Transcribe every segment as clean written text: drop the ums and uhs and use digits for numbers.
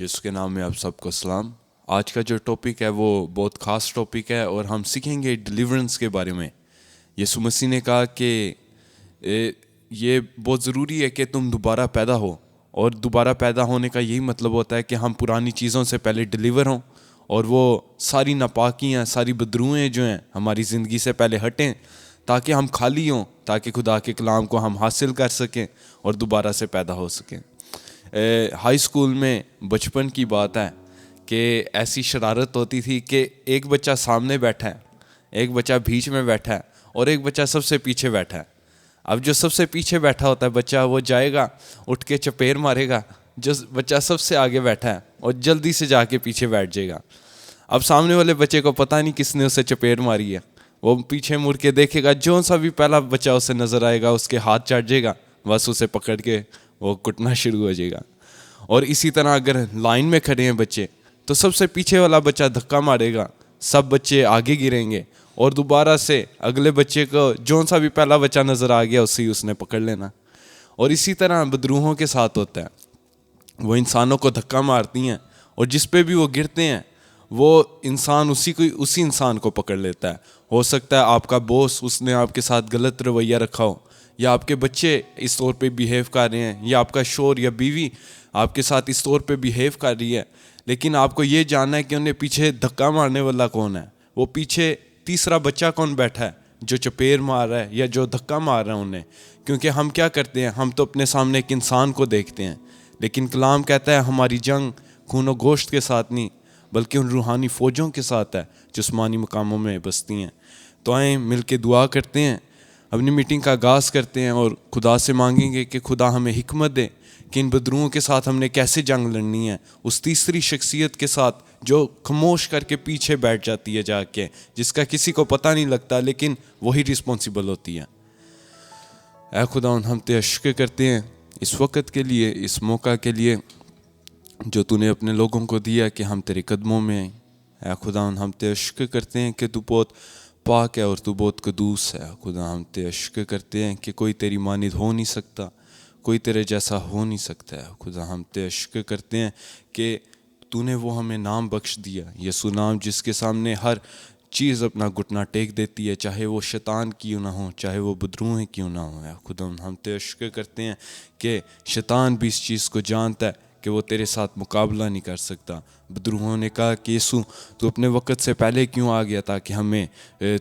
यीशु के नाम में आप सबको सलाम। आज का जो टॉपिक है वो बहुत ख़ास टॉपिक है और हम सीखेंगे डिलीवरेंस के बारे में। यीशु मसीह ने कहा कि ये बहुत ज़रूरी है कि तुम दोबारा पैदा हो, और दोबारा पैदा होने का यही मतलब होता है कि हम पुरानी चीज़ों से पहले डिलीवर हों और वो सारी नापाकियाँ, सारी बदरूएँ जो हैं हमारी ज़िंदगी से पहले हटें, ताकि हम खाली हों, ताकि खुदा के कलाम को हम हासिल कर सकें और दोबारा से पैदा हो सकें। हाई स्कूल में बचपन की बात है कि ऐसी शरारत होती थी कि एक बच्चा सामने बैठा है, एक बच्चा बीच में बैठा है और एक बच्चा सबसे पीछे बैठा है। अब जो सबसे पीछे बैठा होता है बच्चा, वो जाएगा उठ के चपेट मारेगा जो बच्चा सबसे आगे बैठा है और जल्दी से जाके पीछे बैठ जाएगा। अब सामने वाले बच्चे को पता नहीं किसने उसे चपेट मारी है, वो पीछे मुड़ के देखेगा, जो सा भी पहला बच्चा उसे नज़र आएगा उसके हाथ चढ़ जाएगा, बस उसे पकड़ के वो कुटना शुरू हो जाएगा। और इसी तरह अगर लाइन में खड़े हैं बच्चे तो सबसे पीछे वाला बच्चा धक्का मारेगा, सब बच्चे आगे गिरेंगे और दोबारा से अगले बच्चे को जो सा भी पहला बच्चा नज़र आ गया उसे उसने पकड़ लेना। और इसी तरह बदरूहों के साथ होता है, वो इंसानों को धक्का मारती हैं और जिस पे भी वो गिरते हैं वो इंसान उसी इंसान को पकड़ लेता है। हो सकता है आपका बॉस, उसने आपके साथ गलत रवैया रखा हो, या आपके बच्चे इस तौर पे बिहेव कर रहे हैं, या आपका शौहर या बीवी आपके साथ इस तौर पे बिहेव कर रही है, लेकिन आपको ये जानना है कि उन्हें पीछे धक्का मारने वाला कौन है, वो पीछे तीसरा बच्चा कौन बैठा है जो चपेट मार रहा है या जो धक्का मार रहा है उन्हें। क्योंकि हम क्या करते हैं, हम तो अपने सामने एक इंसान को देखते हैं, लेकिन कलाम कहता है हमारी जंग खून और गोश्त के साथ नहीं बल्कि उन रूहानी फ़ौजों के साथ है जो आसमानी मकामों में बसती हैं। तो आएँ मिल के दुआ करते हैं, अपनी मीटिंग का आगाज़ करते हैं और खुदा से मांगेंगे कि खुदा हमें हिकमत दे कि इन बदरुओं के साथ हमने कैसे जंग लड़नी है, उस तीसरी शख्सियत के साथ जो खामोश करके पीछे बैठ जाती है जाके, जिसका किसी को पता नहीं लगता लेकिन वही रिस्पॉन्सिबल होती है। ऐ खुदा हम ते शुक्र करते हैं इस वक्त के लिए, इस मौका के लिए जो तूने अपने लोगों को दिया कि हम तेरे कदमों में आए। ऐ खुदा हम ते शुक्र करते हैं कि तू बहुत पाक है और तू बहुत कदूस है। खुदा हम ते शुक्र करते हैं कि कोई तेरी मानिद हो नहीं सकता, कोई तेरे जैसा हो नहीं सकता है। खुदा हम ते शुक्र करते हैं कि तूने वो हमें नाम बख्श दिया, यीशु नाम, जिसके सामने हर चीज़ अपना घुटना टेक देती है, चाहे वो शैतान क्यों ना हो, चाहे वो बदरूहें क्यों ना हो। खुदा हम ते शुक्र करते हैं कि शैतान भी इस चीज़ को जानता है कि वो तेरे साथ मुकाबला नहीं कर सकता। बदरूहों ने कहा कि यीशु तू अपने वक़्त से पहले क्यों आ गया ताकि हमें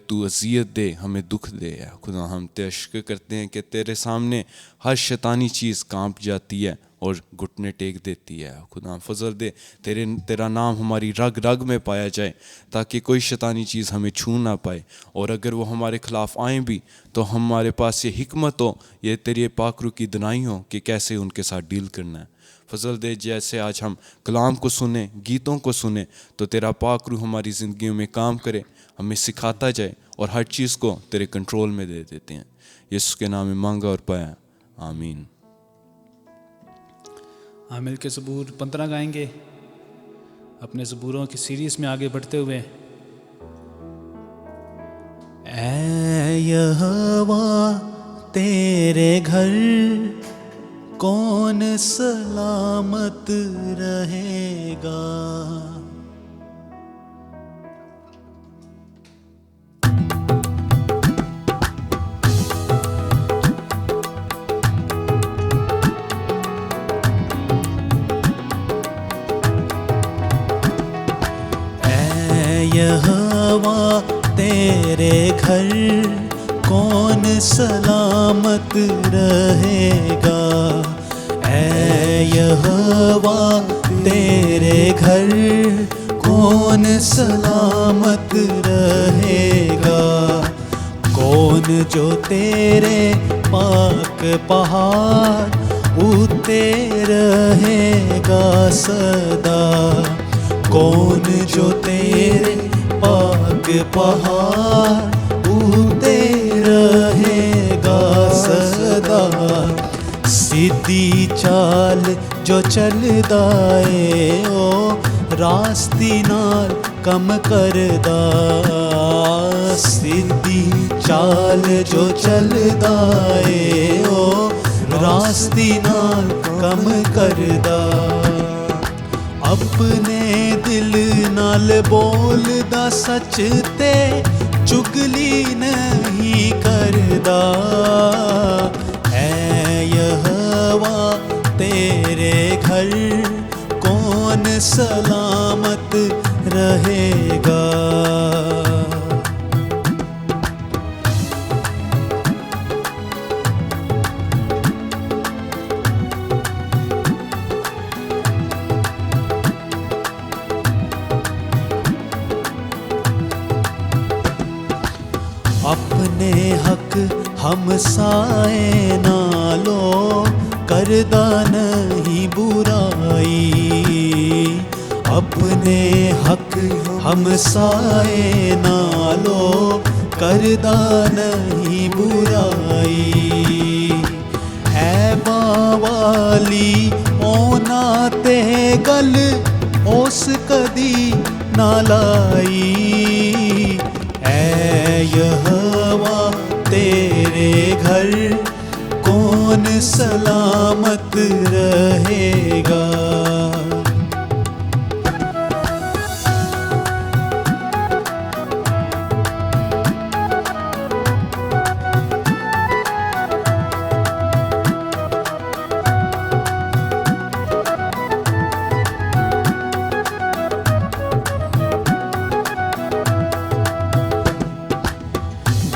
तू अज़ियत दे, हमें दुख दे। खुदा हम ते शुक्र करते हैं कि तेरे सामने हर शैतानी चीज़ कांप जाती है और घुटने टेक देती है। खुदा फजल दे तेरा नाम हमारी रग रग में पाया जाए ताकि कोई शैतानी चीज़ हमें छू ना पाए, और अगर वो हमारे ख़िलाफ़ आए भी तो हमारे पास ये हिकमत हो, ये तेरे पाकरू की दनाई हो कि कैसे उनके साथ डील करना है। फजल दे जैसे आज हम कलाम को सुने, गीतों को सुने, तो तेरा पाक रूह हमारी ज़िंदगियों में काम करे, हमें सिखाता जाए और हर चीज़ को तेरे कंट्रोल में दे देते हैं। यीशु के नाम में मांगा और पाया, आमीन। हाँ, मिल के ज़बूर 15 गाएंगे अपने ज़बूरों की सीरीज़ में आगे बढ़ते हुए। ऐ यहोवा तेरे घर कौन सलामत रहेगा, ऐ यहोवा तेरे घर कौन सलामत रहेगा, ऐ यहोवा तेरे घर कौन सलामत रहेगा। कौन जो तेरे पाक पहाड़ उते रहेगा सदा, कौन जो तेरे पाक पहाड़ उते रहेगा सदा। सीधी चाल जो चलदा ए ओ रास्ती नाल कम करदा, सीधी चाल जो चलदा ए ओ रास्ती नाल कम करदा। अपने दिल नाल बोलदा सच ते चुगली नहीं करदा। ऐ यहोवा तेरे घर कौन सलामत रहेगा। अपने हक हमसाए नालो करदा नहीं बुराई। अपने हक हमसाए नालो करदा नहीं बुराई। ऐबा वाली ओना ते गल उस कदी ना लाई। ऐ यहोवा तेरे घर कौन सलामत रहेगा।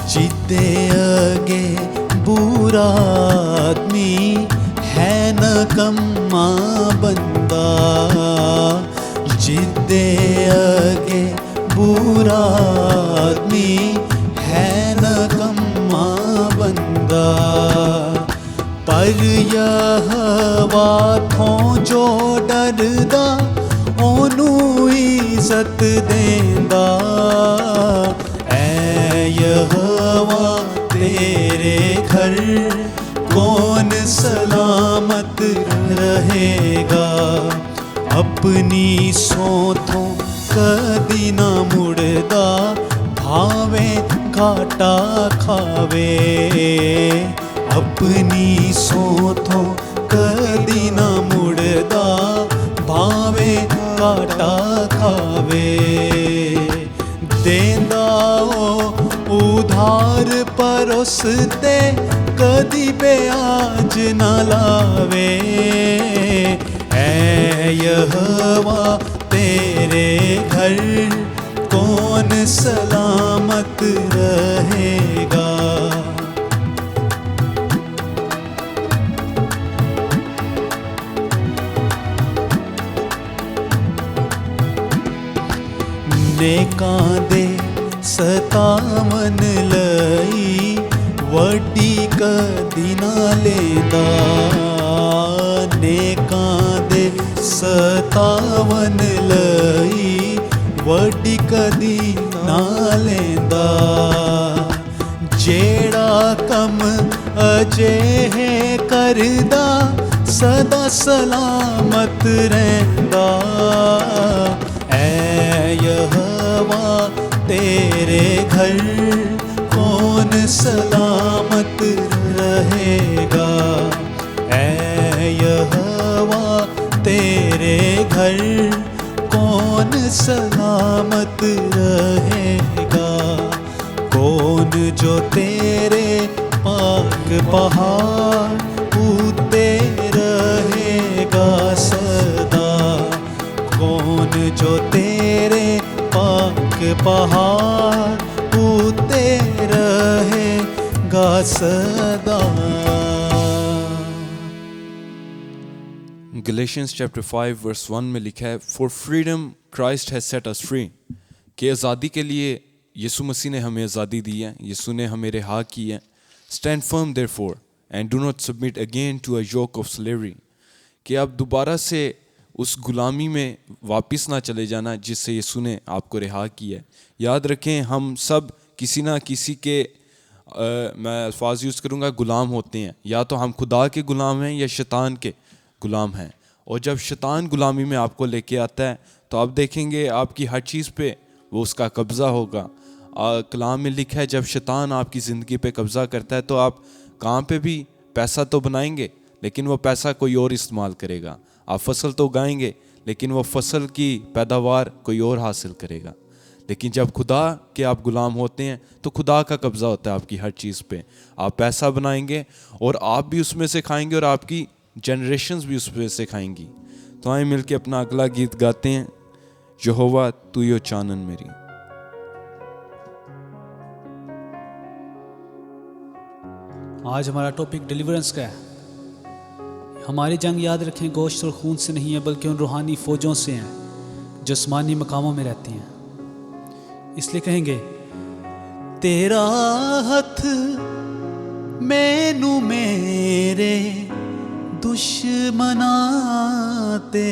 जिदे अगे बुरा आदमी है नकम्मा बंदा। जिदे अगे बुरा आदमी है नकम्मा बंदा। पर यहोवा थों जो डरदा ओनू इज्जत देंदा। यहोवा तेरे घर कौन सलामत रहेगा। अपनी सोथों कदी ना मुड़दा भावे घाटा खावे। अपनी सोथों कदी ना मुड़दा भावे घाटा खावे। देंदा उधार परोसते कदी ब्याज ना लावे। ऐ यहोवा तेरे घर कौन सलामत रहेगा। नेकां दे सतावन लई वड्डी कदी ना लेंदा। नेकां दे सतावन लई वड्डी कदी ना लेंदा। जेड़ा कम अजेहे करदा सदा सलामत रहिंदा। ऐ यहोवा तेरे घर कौन सलामत रहेगा। ऐ यहोवा तेरे घर कौन सलामत रहेगा। कौन जो तेरे पाक पहाड़ उते रहेगा सदा। कौन जो तेरे पाक पहाड़ उते रहेगा सदा। गलेशियंस चैप्टर 5 वर्स 1 में लिखा है, for freedom Christ has set us free, कि आज़ादी के लिए यीशु मसीह ने हमें आज़ादी दी है, यीशु ने हमें रिहा की है। Stand firm therefore and do not submit again to a yoke of slavery, कि आप दोबारा से उस गुलामी में वापस ना चले जाना जिससे यीशु ने आपको रिहा किया है। याद रखें, हम सब किसी ना किसी के मैं अल्फाज यूज़ करूँगा गुलाम होते हैं। या तो हम खुदा के गुलाम हैं या शैतान के गुलाम हैं। और जब शैतान गुलामी में आपको लेके आता है तो आप देखेंगे आपकी हर चीज़ पे वो उसका कब्ज़ा होगा। कलाम में लिखा है, जब शैतान आपकी ज़िंदगी पे कब्ज़ा करता है तो आप काम पे भी पैसा तो बनाएंगे लेकिन वो पैसा कोई और इस्तेमाल करेगा। आप फसल तो उगाएंगे लेकिन वो फसल की पैदावार कोई और हासिल करेगा। लेकिन जब खुदा के आप गुलाम होते हैं तो खुदा का कब्ज़ा होता है आपकी हर चीज़ पे। आप पैसा बनाएंगे और आप भी उसमें से खाएंगे और आपकी जनरेशन्स भी उसमें से खाएंगी। तो आए मिल के अपना अगला गीत गाते हैं, यहोवा तू यो चानन मेरी। आज हमारा टॉपिक डिलीवरेंस का है। हमारी जंग याद रखें गोश्त और खून से नहीं है, बल्कि उन रूहानी फौजों से हैं जो आसमानी मकामों में रहती हैं। इसलिए कहेंगे, तेरा हथ मैनू मेरे दुश्मना ते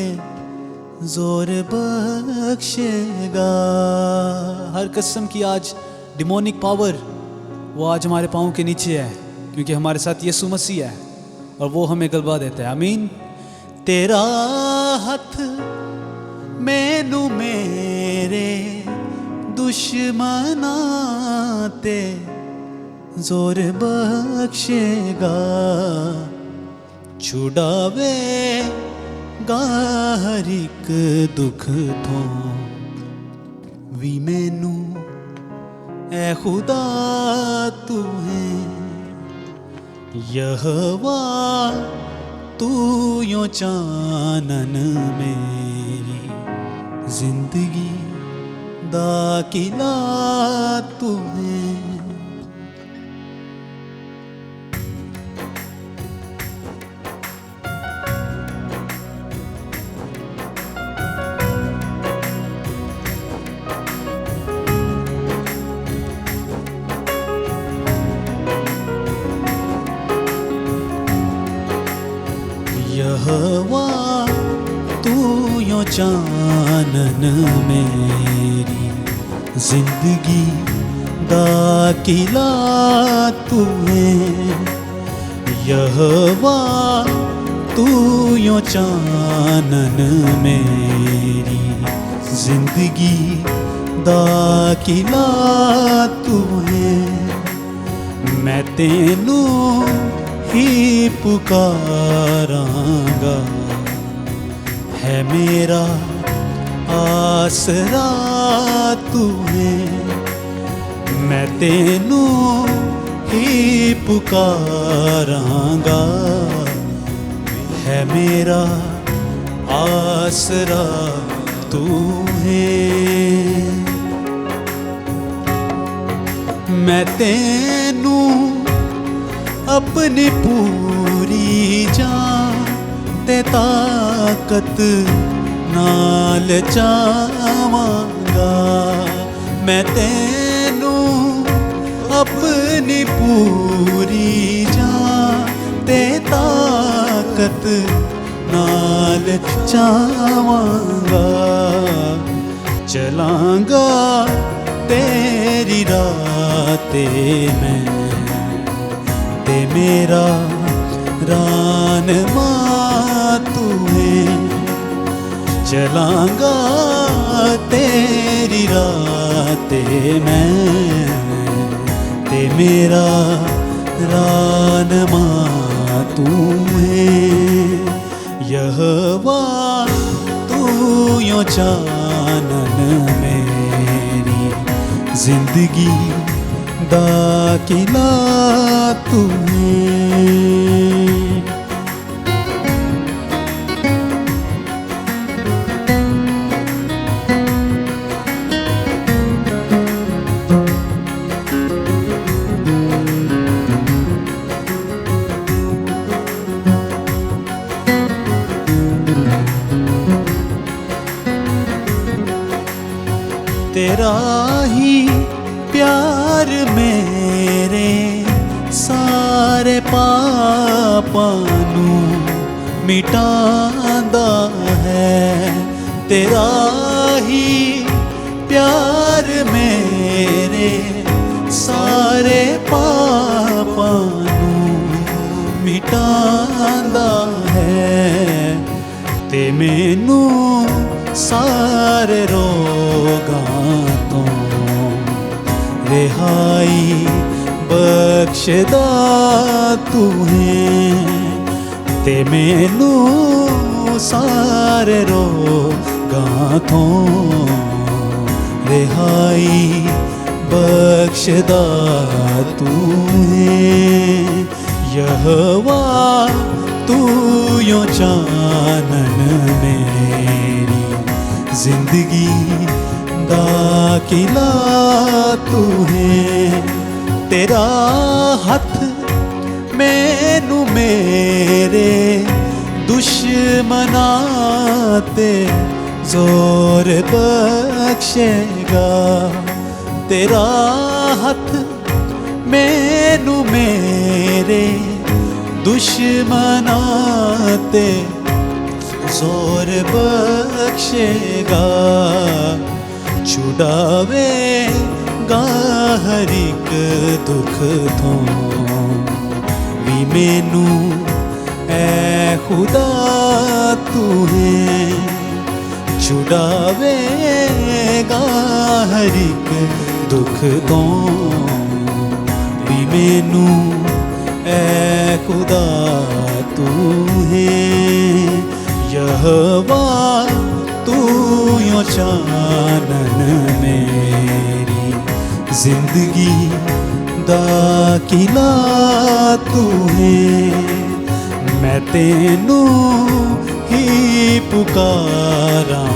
जोर बख्शेगा। हर किस्म की आज डिमोनिक पावर वो आज हमारे पाँव के नीचे है, क्योंकि हमारे साथ यीशु मसीह है और वो हमें गलबा देता है। आमीन। तेरा हथ मैनू मेरे दुश्मना ते जोर बख्शेगा। छुड़ावेगा हर एक दुख तो वी मैनू ऐ खुदा तू है। यहोवा तू यो चानन मेरी जिंदगी दा किला तू है। यहोवा तू यो चानन मेरी जिंदगी दा किला तू है। यहोवा तू यो चानन मेरी जिंदगी दा किला तू है। मैं तेनू ही पुकारांगा, है मेरा आसरा तू है। मैं तेनू ही पुकारांगा, है मेरा आसरा तू है। मैं तेनू अपनी पूरी जान ते ताकत नाल चावांगा। मैं तेनू अपनी पूरी जान ते ताकत नाल चावांगा। चलांगा तेरी राते में ते मेरा रानमा तू है। चलांगा तेरी राते में ते मेरा रानमा तू है। यहोवा तू यो चानन मेरी जिंदगी दा किला तू है। तेरा ही प्यार मेरे सारे पापां नू मिटांदा है। तेरा ही प्यार मेरे सारे पापां नू मिटांदा है। ते मैनू सारे रोगां तो रिहाई बख्शदा तू है। ते मैनू सारे रोगां तो रिहाई बख्शदा तू है यहोवा तू यो चानन मेरी जिंदगी दा किला तू है तेरा हथ मैनू मेरे दुश्मना ते जोर बख्शेगा तेरा हथ मैनू मेरे दुश्मना ते जोर बख्शेगा छुड़ावेगा हर एक दुख तो भी मैनू ऐ खुदा तू है छुड़ावेगा हर एक दुख तो भी मैनू ऐ खुदा तू है यहोवा तू यो चानन मेरी जिंदगी दा किला तू है मैं तेनू ही पुकारांगा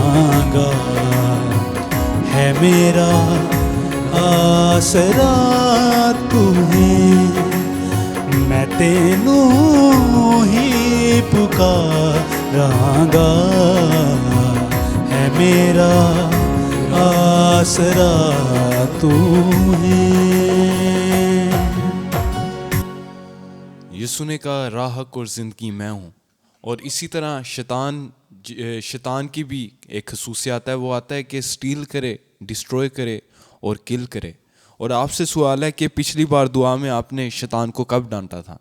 है मेरा आसरा तू है मैं तेनू ही पुकारांगा है मेरा आसरा तू है। यीशु ने कहा राह हक और ज़िंदगी मैं हूँ। और इसी तरह शैतान की भी एक खसूसियत है, वो आता है कि स्टील करे, डिस्ट्रॉय करे और किल करे। और आपसे सवाल है कि पिछली बार दुआ में आपने शैतान को कब डांटा था?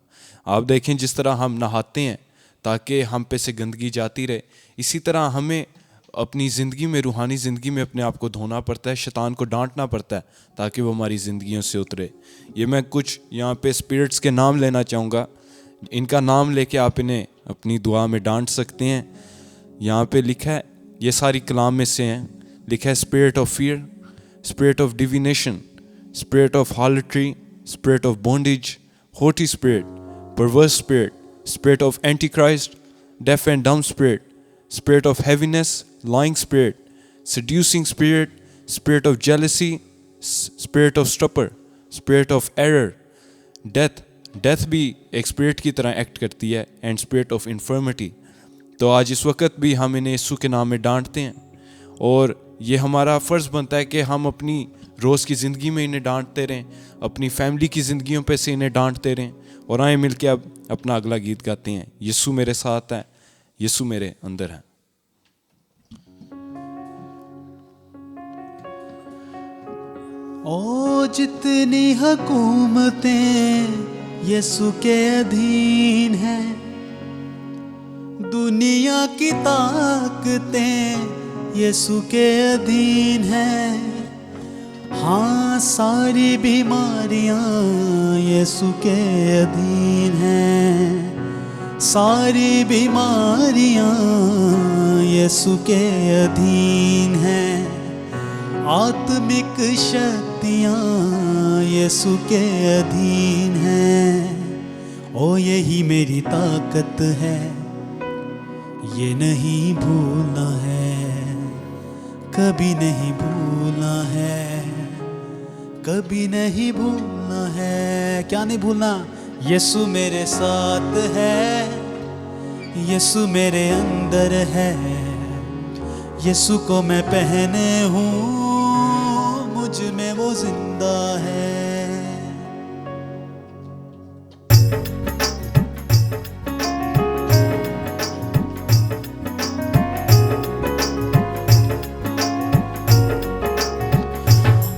आप देखें जिस तरह हम नहाते हैं ताकि हम पे से गंदगी जाती रहे, इसी तरह हमें अपनी ज़िंदगी में, रूहानी ज़िंदगी में अपने आप को धोना पड़ता है, शैतान को डांटना पड़ता है ताकि वो हमारी ज़िंदगियों से उतरे। ये मैं कुछ यहाँ पे स्पिरिट्स के नाम लेना चाहूँगा, इनका नाम लेके आप इन्हें अपनी दुआ में डांट सकते हैं। यहाँ पे लिखा है, ये सारी कलाम में से हैं, लिखा है spirit of fear, spirit of divination, spirit of harlotry, spirit of bondage, haughty spirit, perverse spirit, spirit of antichrist, deaf and dumb spirit, spirit of heaviness, lying spirit, seducing spirit, spirit of jealousy, spirit of stupor, spirit of error, death भी एक spirit की तरह act करती है, and spirit of infirmity। तो आज इस वक्त भी हम इन्हें यीशु के नाम में डांटते हैं और ये हमारा फ़र्ज़ बनता है कि हम अपनी रोज़ की ज़िंदगी में इन्हें डांटते रहें, अपनी फैमिली की ज़िंदगियों पे से इन्हें डांटते रहें। और आए मिल के अब अपना अगला गीत गाते हैं, यीशु मेरे साथ है, यीशु मेरे अंदर है। ओ जितनी हुकूमतें यीशु के अधीन है, दुनिया की ताकतें यीशु के अधीन है, हाँ सारी बीमारियां यीशु के अधीन हैं, सारी बीमारियां यीशु के अधीन हैं, आत्मिक शक्तियां यीशु के अधीन हैं। ओ यही मेरी ताकत है, ये नहीं भूलना है, कभी नहीं भूलना है, कभी नहीं भूलना है। क्या नहीं भूलना? यीशु मेरे साथ है, यीशु मेरे अंदर है, यीशु को मैं पहने हूँ, मुझ में वो जिंदा है।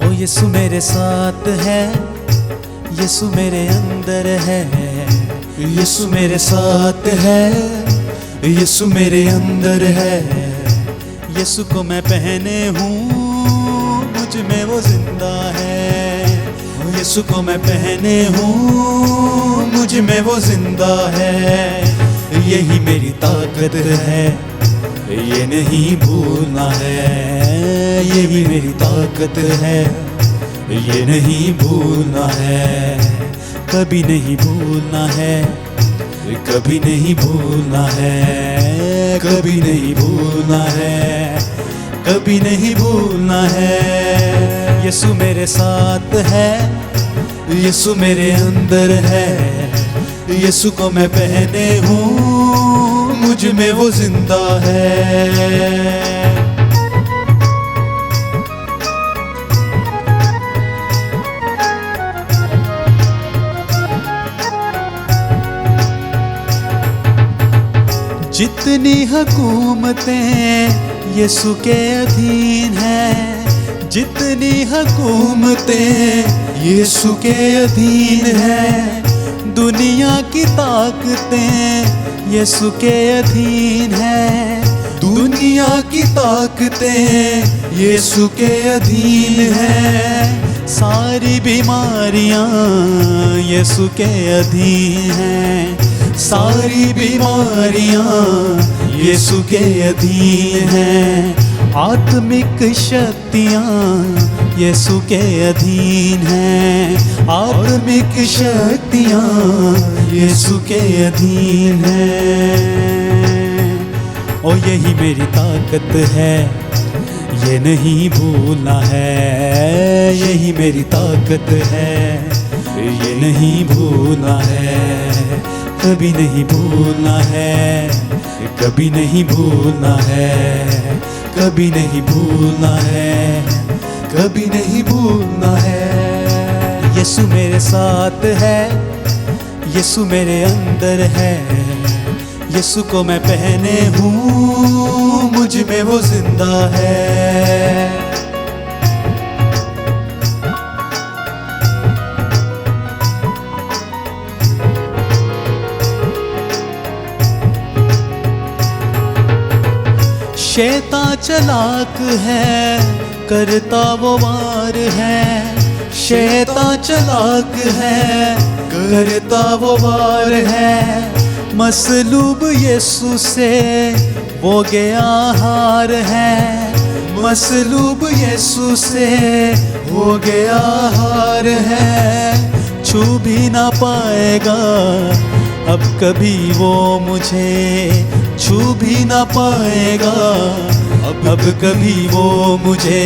ओ यीशु मेरे साथ है, यीशु मेरे अंदर है, यीशु मेरे साथ है, यीशु मेरे अंदर है, यीशु को मैं पहने हूँ, मुझ में वो जिंदा है। यीशु को मैं पहने हूँ, मुझ में वो जिंदा है, यही मेरी ताकत है, ये नहीं भूलना है, यही मेरी ताकत है। ये नहीं भूलना है, कभी नहीं भूलना है, कभी नहीं भूलना है, कभी नहीं भूलना है, कभी नहीं भूलना है। यीशु मेरे साथ है, यीशु मेरे अंदर है, यीशु को मैं पहने हूँ, मुझ में वो जिंदा है। जितनी हुकूमतें यीशु के अधीन हैं, जितनी हुकूमतें यीशु के अधीन हैं, दुनिया की ताकतें यीशु के अधीन हैं, दुनिया की ताकतें यीशु के अधीन हैं, सारी बीमारियां यीशु के अधीन हैं, सारी बीमारियां यीशु के अधीन हैं, आत्मिक शक्तियां यीशु के अधीन हैं, आत्मिक शक्तियां यीशु के अधीन हैं। और यही मेरी ताकत है, ये नहीं भूलना है, यही मेरी ताकत है, ये नहीं भूलना है, कभी नहीं भूलना है, कभी नहीं भूलना है, कभी नहीं भूलना है, कभी नहीं भूलना है। यीशु मेरे साथ है, यीशु मेरे अंदर है, यीशु को मैं पहने हूँ, मुझ में वो जिंदा है। शैतान चलाक है, करता वो वार है, शैतान चलाक है, करता वो वार है, मसलूब यीशु से वो गया हार है, मसलूब यीशु से वो गया हार है, छू भी ना पाएगा अब कभी वो मुझे, छू भी ना पाएगा अब कभी वो मुझे,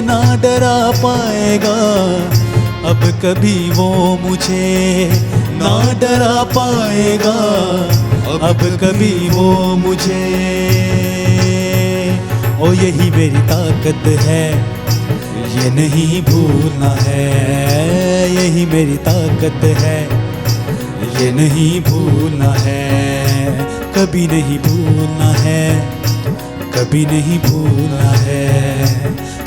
ना डरा पाएगा अब कभी वो मुझे, ना डरा पाएगा अब कभी वो मुझे। ओ यही मेरी ताकत है, ये नहीं भूलना है, यही मेरी ताकत है, ये नहीं भूलना है, कभी नहीं भूलना है, कभी नहीं भूलना है,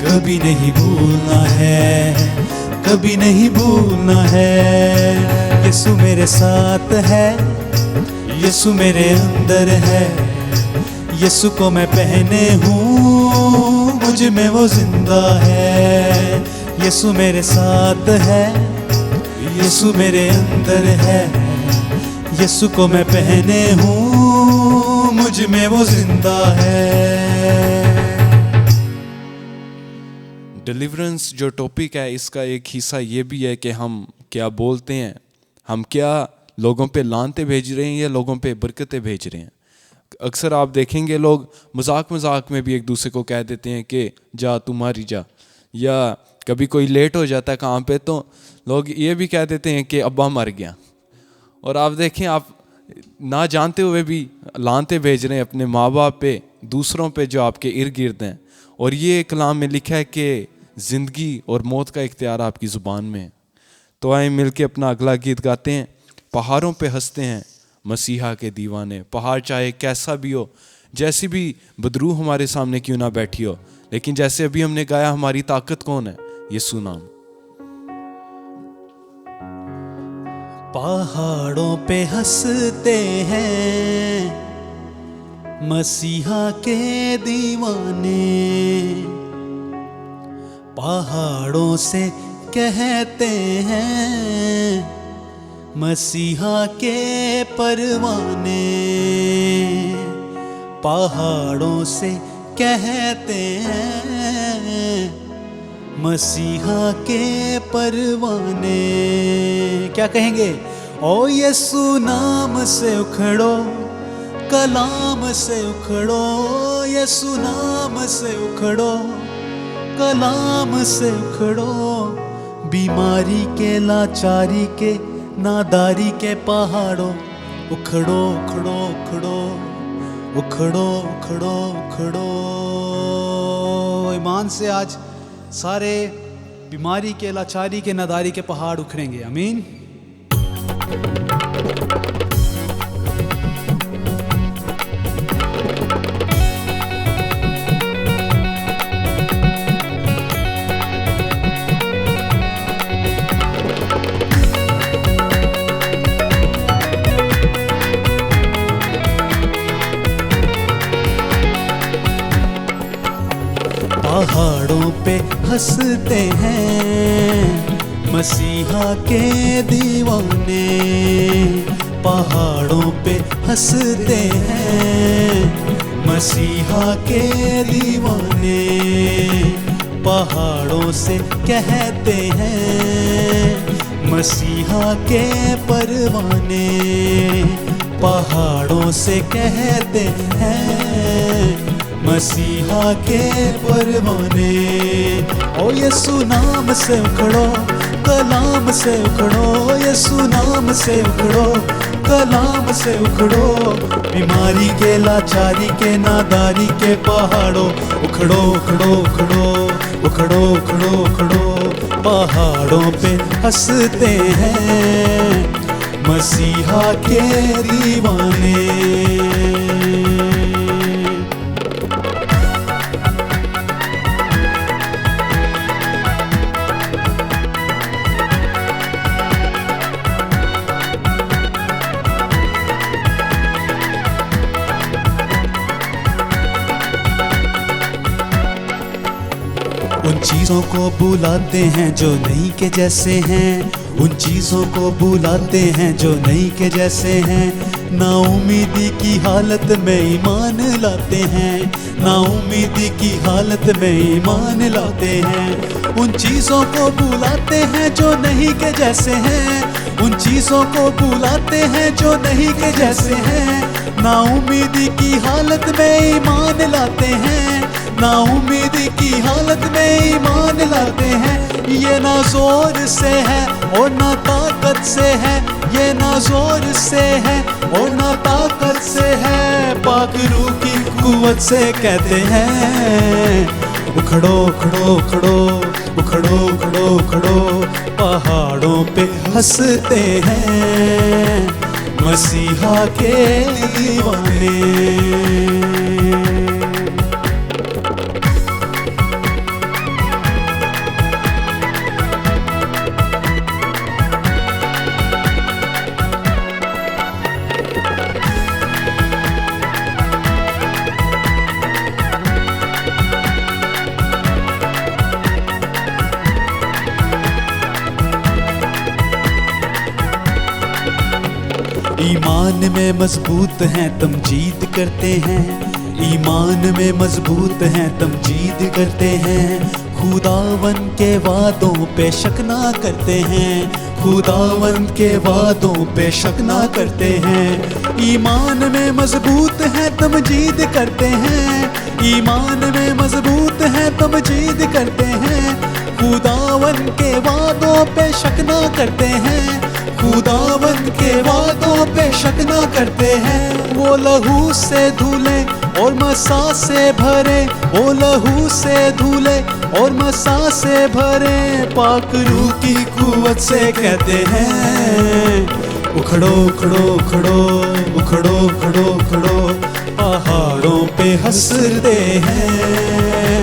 कभी नहीं भूलना है, कभी नहीं भूलना है। यीशु मेरे साथ है, यीशु मेरे अंदर है, यीशु को मैं पहने हूँ, मुझ में वो जिंदा है। यीशु मेरे साथ है, यीशु मेरे अंदर है, यीशु को मैं पहने हूँ, मुझ में वो जिंदा है। डिलीवरेंस जो टॉपिक है, इसका एक हिस्सा ये भी है कि हम क्या बोलते हैं, हम क्या लोगों पे लानते भेज रहे हैं या लोगों पे बरकतें भेज रहे हैं। अक्सर आप देखेंगे लोग मजाक मजाक में भी एक दूसरे को कह देते हैं कि जा तुम्हारी जा, या कभी कोई लेट हो जाता है काम पे तो लोग ये भी कह देते हैं कि अब्बा मर गया। और आप देखें, आप ना जानते हुए भी लानते भेज रहे हैं अपने माँ बाप पे, दूसरों पे जो आपके इर्द गिर्द हैं। और ये कलाम में लिखा है कि ज़िंदगी और मौत का इख्तियार आपकी ज़ुबान में है। तो आए मिल के अपना अगला गीत गाते हैं। पहाड़ों पे हंसते हैं मसीहा के दीवाने। पहाड़ चाहे कैसा भी हो, जैसी भी बदरू हमारे सामने क्यों ना बैठी हो, लेकिन जैसे अभी हमने गाया, हमारी ताकत कौन है? यीशु नाम। पहाड़ों पे हंसते हैं मसीहा के दीवाने, पहाड़ों से कहते हैं मसीहा के परवाने, पहाड़ों से कहते हैं मसीहा के परवाने। क्या कहेंगे? ओ यीशु नाम से उखड़ो, कलाम से उखड़ो, यीशु नाम से उखड़ो, कलाम से उखड़ो। बीमारी के, लाचारी के, नादारी के पहाड़ों उखड़ो उखड़ो उखड़ो उखड़ो उखड़ो उखड़ो। ईमान से आज सारे बीमारी के, लाचारी के, नादारी के पहाड़ उखड़ेंगे। आमीन। पहाड़ों पे हंसते हैं मसीहा के दीवाने। पहाड़ों पे हंसते हैं मसीहा के दीवाने। पहाड़ों से कहते हैं मसीहा के परवाने। पहाड़ों से कहते हैं मसीहा के परवाने। ओ यीशु नाम से उखड़ो, कलाम से उखड़ो, यीशु नाम से उखड़ो, कलाम से उखड़ो। बीमारी के, लाचारी के, नादारी के पहाड़ों उखड़ो उखड़ो उखड़ो उखड़ो उखड़ो उखड़ो। पहाड़ों पे हंसते हैं मसीहा के दीवाने। उन चीज़ों को बुलाते हैं जो नहीं के जैसे हैं। उन चीज़ों को बुलाते हैं जो नहीं के जैसे हैं। नाउमीदी की हालत में ईमान लाते हैं। नाउमीदी की हालत में ईमान लाते हैं। उन चीज़ों को बुलाते हैं जो नहीं के जैसे हैं। उन चीज़ों को बुलाते हैं जो नहीं के जैसे हैं। नाउमीदी की हालत में ईमान लाते हैं। नाउमीदी की हालत में ईमान लाते हैं। ये ना जोर से है और ना ताकत से है। ये ना जोर से है और ना ताकत से है। पाक रूह की कुव्वत से कहते हैं उखड़ो उखड़ो उखड़ो उखड़ो उखड़ो उखड़ो। पहाड़ों पे हंसते हैं मसीहा के दीवाने। ईमान में मजबूत हैं तमजीद करते हैं। ईमान में मजबूत हैं तमजीद करते हैं। खुदावन के वादों पे शक ना करते हैं। खुदावन के वादों पे शक ना करते हैं। ईमान में मजबूत हैं तमजीद करते हैं। ईमान में मजबूत हैं तमजीद करते हैं। खुदावन के वादों पे शक ना करते हैं। खुदावन के वादों पे शक ना करते हैं। वो लहू से धुले और मसा से भरे। वो लहू से धुले और मसा से भरे। पाक रूह की कुव्वत से कहते हैं उखड़ो उखड़ो उखड़ो उखड़ो उखड़ो उखड़ो। पहाड़ों पे हंसते हैं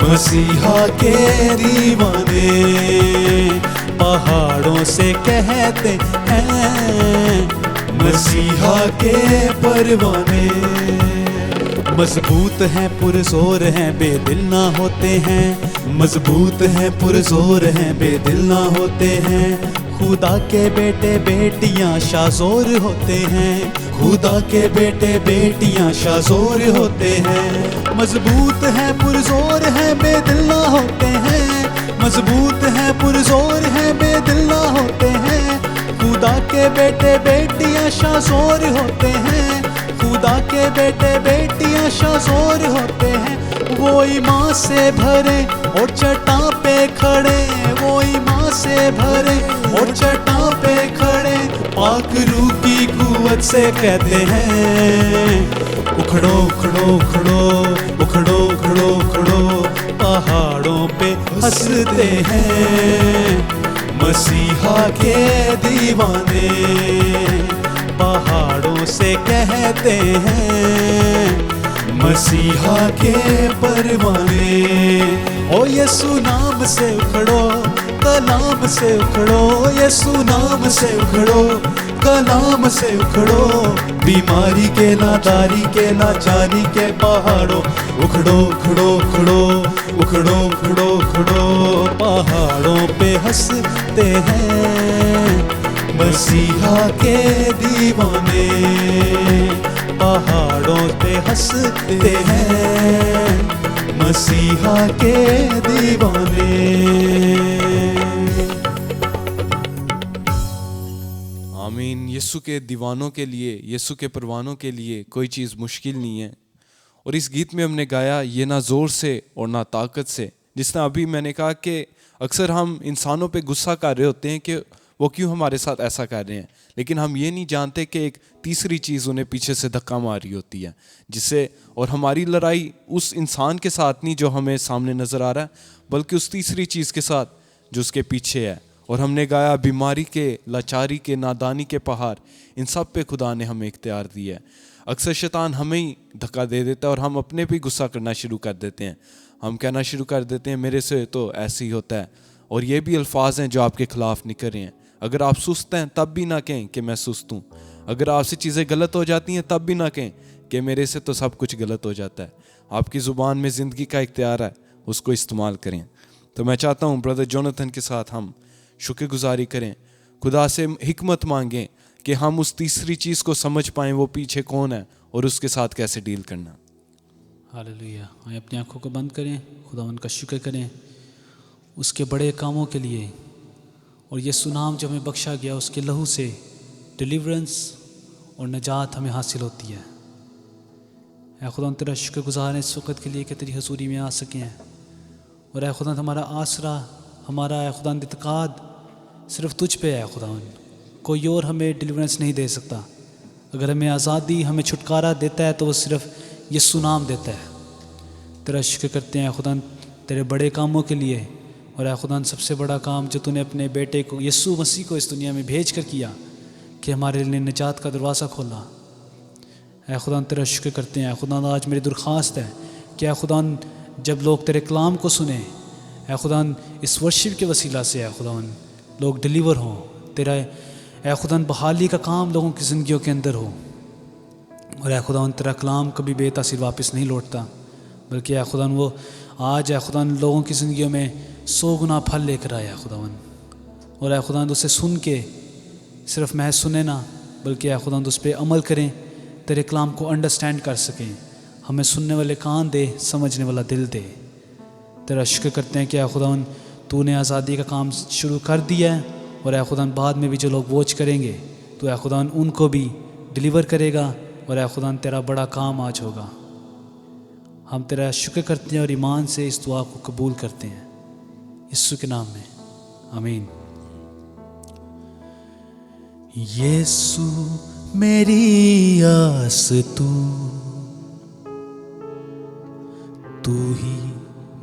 मसीहा के दीवाने। पहाड़ों से कहते हैं मसीहा के परवाने। मजबूत हैं पुरजोर हैं बेदिल ना होते हैं। मजबूत हैं पुरजोर हैं बेदिल ना होते हैं। खुदा के बेटे बेटियां शाजोर होते हैं। खुदा के बेटे बेटियां शाजोर होते हैं। मजबूत है पुरजोर है बेदिल ना होते हैं, मजबूत है पुरजोर है बेदिल ना होते हैं। खुदा के बेटे बेटियां शाजोर होते हैं, खुदा के बेटे बेटियां शाजोर होते हैं। वो ईमान से भरे और चट्टान पे खड़े, वो ईमान से भरे और चट्टान पे खड़े, पाक रूह की कुव्वत से कहते हैं उखड़ो उखड़ो उखड़ो उखड़ो उखड़ो उखड़ो, पहाड़ों पे हंसते हैं मसीहा के दीवाने, पहाड़ों से कहते हैं मसीहा के परवाने। ओ यीशु नाम से उखड़ो, कलाम से उखड़ो, यीशु नाम से उखड़ो, कलाम से उखड़ो, बीमारी के नादारी के लाचारी के पहाड़ों उखड़ो उखड़ो उखड़ो उखड़ो उखड़ो उखड़ो, पहाड़ों पे हंसते हैं मसीहा के दीवाने, पहाड़ों पे हंसते हैं मसीहा के दीवाने। आमीन। यीशु के दीवानों के लिए, यीशु के परवानों के लिए कोई चीज़ मुश्किल नहीं है। और इस गीत में हमने गाया ये ना ज़ोर से और ना ताकत से, जिस तरह अभी मैंने कहा कि अक्सर हम इंसानों पे गुस्सा कर रहे होते हैं कि वो क्यों हमारे साथ ऐसा कर रहे हैं, लेकिन हम ये नहीं जानते कि एक तीसरी चीज़ उन्हें पीछे से धक्का मार रही होती है, जिससे और हमारी लड़ाई उस इंसान के साथ नहीं जो हमें सामने नज़र आ रहा है, बल्कि उस तीसरी चीज़ के साथ जो उसके पीछे है। और हमने गाया बीमारी के, लाचारी के, नादानी के पहाड़, इन सब पे खुदा ने हमें इख्तियार दिया है। अक्सर शैतान हमें ही धक्का दे देता है और हम अपने पे गुस्सा करना शुरू कर देते हैं। हम कहना शुरू कर देते हैं मेरे से तो ऐसे ही होता है, और ये भी अल्फाज हैं जो आपके खिलाफ निकल रहे हैं। अगर आप सुस्त हैं तब भी ना कहें कि मैं सुस्त हूँ, अगर आपसे चीज़ें गलत हो जाती हैं तब भी ना कहें कि मेरे से तो सब कुछ गलत हो जाता है। आपकी ज़ुबान में ज़िंदगी का इख्तियार है, उसको इस्तेमाल करें। तो मैं चाहता हूँ ब्रदर जोनाथन के साथ हम शुक्रगुजारी करें, खुदा से हिकमत मांगें कि हम उस तीसरी चीज़ को समझ पाएँ वो पीछे कौन है और उसके साथ कैसे डील करना। हालेलुया। आइए अपनी आंखों को बंद करें, खुदा उनका शुक्र करें उसके बड़े कामों के लिए, और यीशु नाम जो हमें बख्शा गया उसके लहू से डिलीवरेंस और नजात हमें हासिल होती है। ऐ खुदा तेरा शुक्रगुजार है इस वक्त के लिए कि तेरी हजूरी में आ सकें हैं, और ऐ खुदा हमारा आसरा, हमारा ऐ खुदा इत्काद सिर्फ तुझ पे है खुदा, कोई और हमें डिलीवरेंस नहीं दे सकता। अगर हमें आज़ादी, हमें छुटकारा देता है तो वो सिर्फ यीशु नाम देता है। तेरा शुक्र करते हैं खुदा तेरे बड़े कामों के लिए, और ऐ खुदा सबसे बड़ा काम जो तूने अपने बेटे को यीशु मसीह को इस दुनिया में भेज कर किया कि हमारे लिए निजात का दरवाज़ा खोला। ऐ खुदा तेरा शुक्र करते हैं। खुदा आज मेरी दरख्वास्त है कि ऐ खुदा जब लोग तेरे कलाम को सुने, ऐ खुदा इस वर्शिप के वसीला से ऐ खुदा लोग डिलीवर हों, तेरा ऐ खुदा बहाली का काम लोगों की ज़िंदगियों के अंदर हो। और ऐ खुदा तेरा कलाम कभी बेतासीर वापस नहीं लौटता, बल्कि ऐ खुदा वो आज ऐ खुदा लोगों की ज़िंदगियों में 100 गुना फल लेकर आया खुदावन। और ऐ खुदा उसे सुन के सिर्फ महज सुने ना, बल्कि ऐ खुदा उस पर अमल करें, तेरे कलाम को अंडरस्टैंड कर सकें। हमें सुनने वाले कान दे, समझने वाला दिल दे। तेरा शुक्र करते हैं कि ऐ खुदा तूने आज़ादी का काम शुरू कर दिया है, और ऐ खुदा बाद में भी जो लोग वॉच करेंगे तो ऐ खुदा उनको भी डिलीवर करेगा, और ऐ खुदा तेरा बड़ा काम आज होगा। हम तेरा शुक्र करते हैं और ईमान से इस दुआ को कबूल करते हैं यीशु के नाम में, आमीन। यीशु मेरी आस तू ही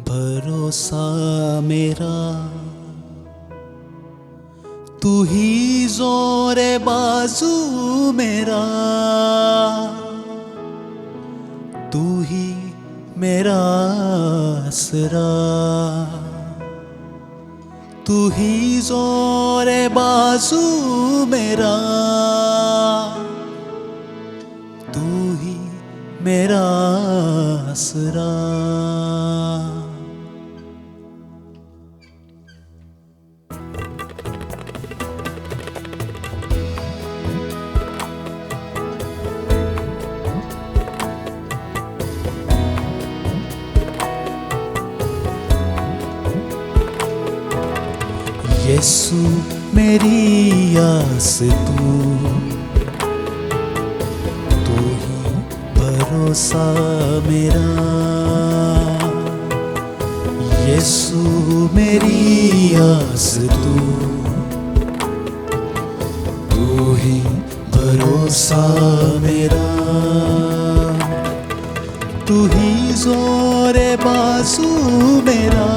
भरोसा मेरा, तू ही जोरे बाजू मेरा, तू ही मेरा आसरा, तू ही जोरे बाजू मेरा, तू ही मेरा आसरा। यीशु मेरी आस तू ही भरोसा मेरा। यीशु मेरी आस तू ही भरोसा मेरा। तू ही जोरे बाजू मेरा,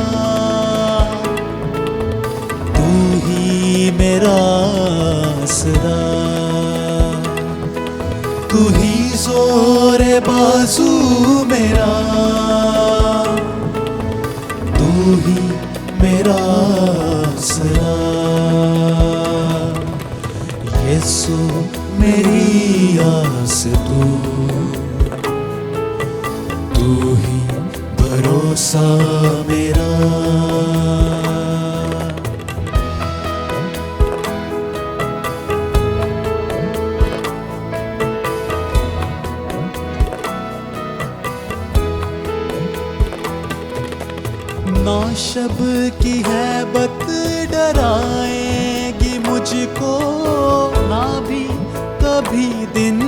तू ही मेरा आसरा। तू ही जोरे बाजू मेरा, तू ही मेरा आसरा। यीशु मेरी आस तू ही भरोसा मेरा। ना शब की हैबत डराएगी मुझको, ना भी कभी दिन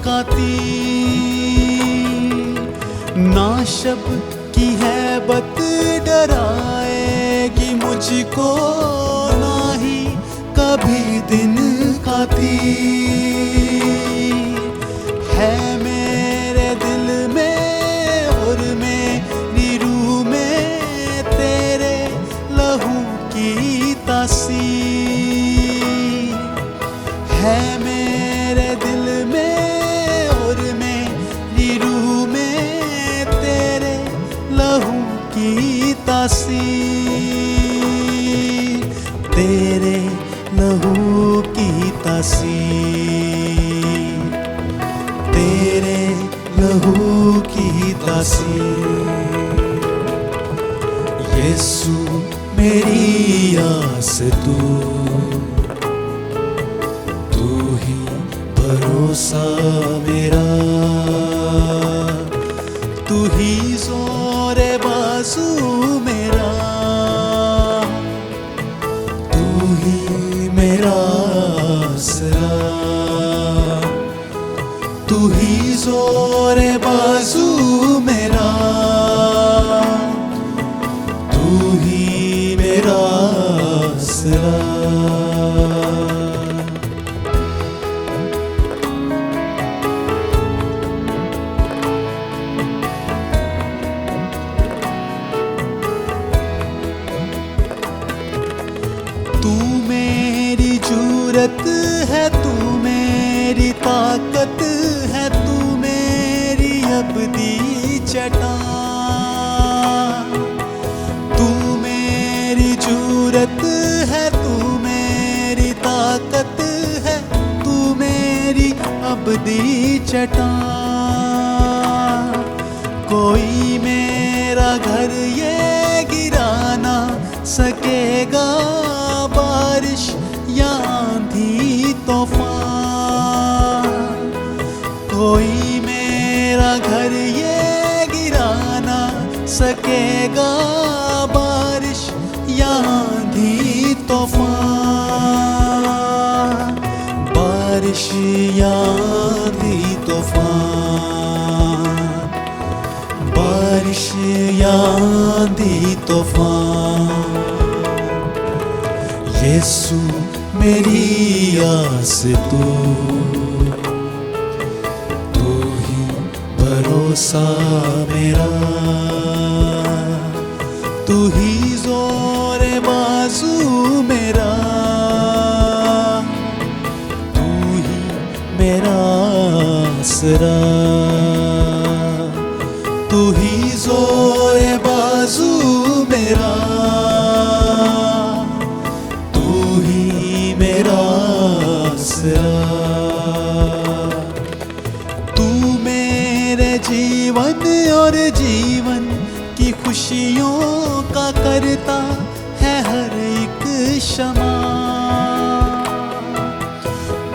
का तीर। ना शब की हैबत डराएगी मुझको, ना ही कभी दिन का तीर। है मेरे दिल में और मेरी रूह में तेरे लहू की तासीर। है मेरे दिल में और मेरी रूह में तेरे लहू की तासीर। तेरे लहू की तासीर, तेरे लहू की तासीर। यीशु मेरी आस तू ही भरोसा मेरा। तू ही जोरे बाजू मेरा, तू ही मेरा आसरा। तू ही जोरे बाजू मेरा, तू ही मेरा आसरा। तू मेरी जरूरत है, तू मेरी ताकत है, तू मेरी अबदी चट्टान। तू मेरी जरूरत है, तू मेरी ताकत है, तू मेरी अबदी चट्टान। कोई मेरा घर ये गिरा ना सकेगा, बारिश या आंधी तूफान। कोई मेरा घर ये गिरा ना सकेगा, बारिश या आंधी तूफान। बारिश या आंधी तूफान, बारिश या आंधी तूफान। यीशु मेरी आस तू ही भरोसा मेरा। तू ही जोरे बाजू मेरा, तू ही मेरा आसरा। तू ही जोरे बाजू मेरा, तू ही मेरा आसरा। तू मेरे जीवन और जीवन की खुशियों का करता है हर एक क्षमा।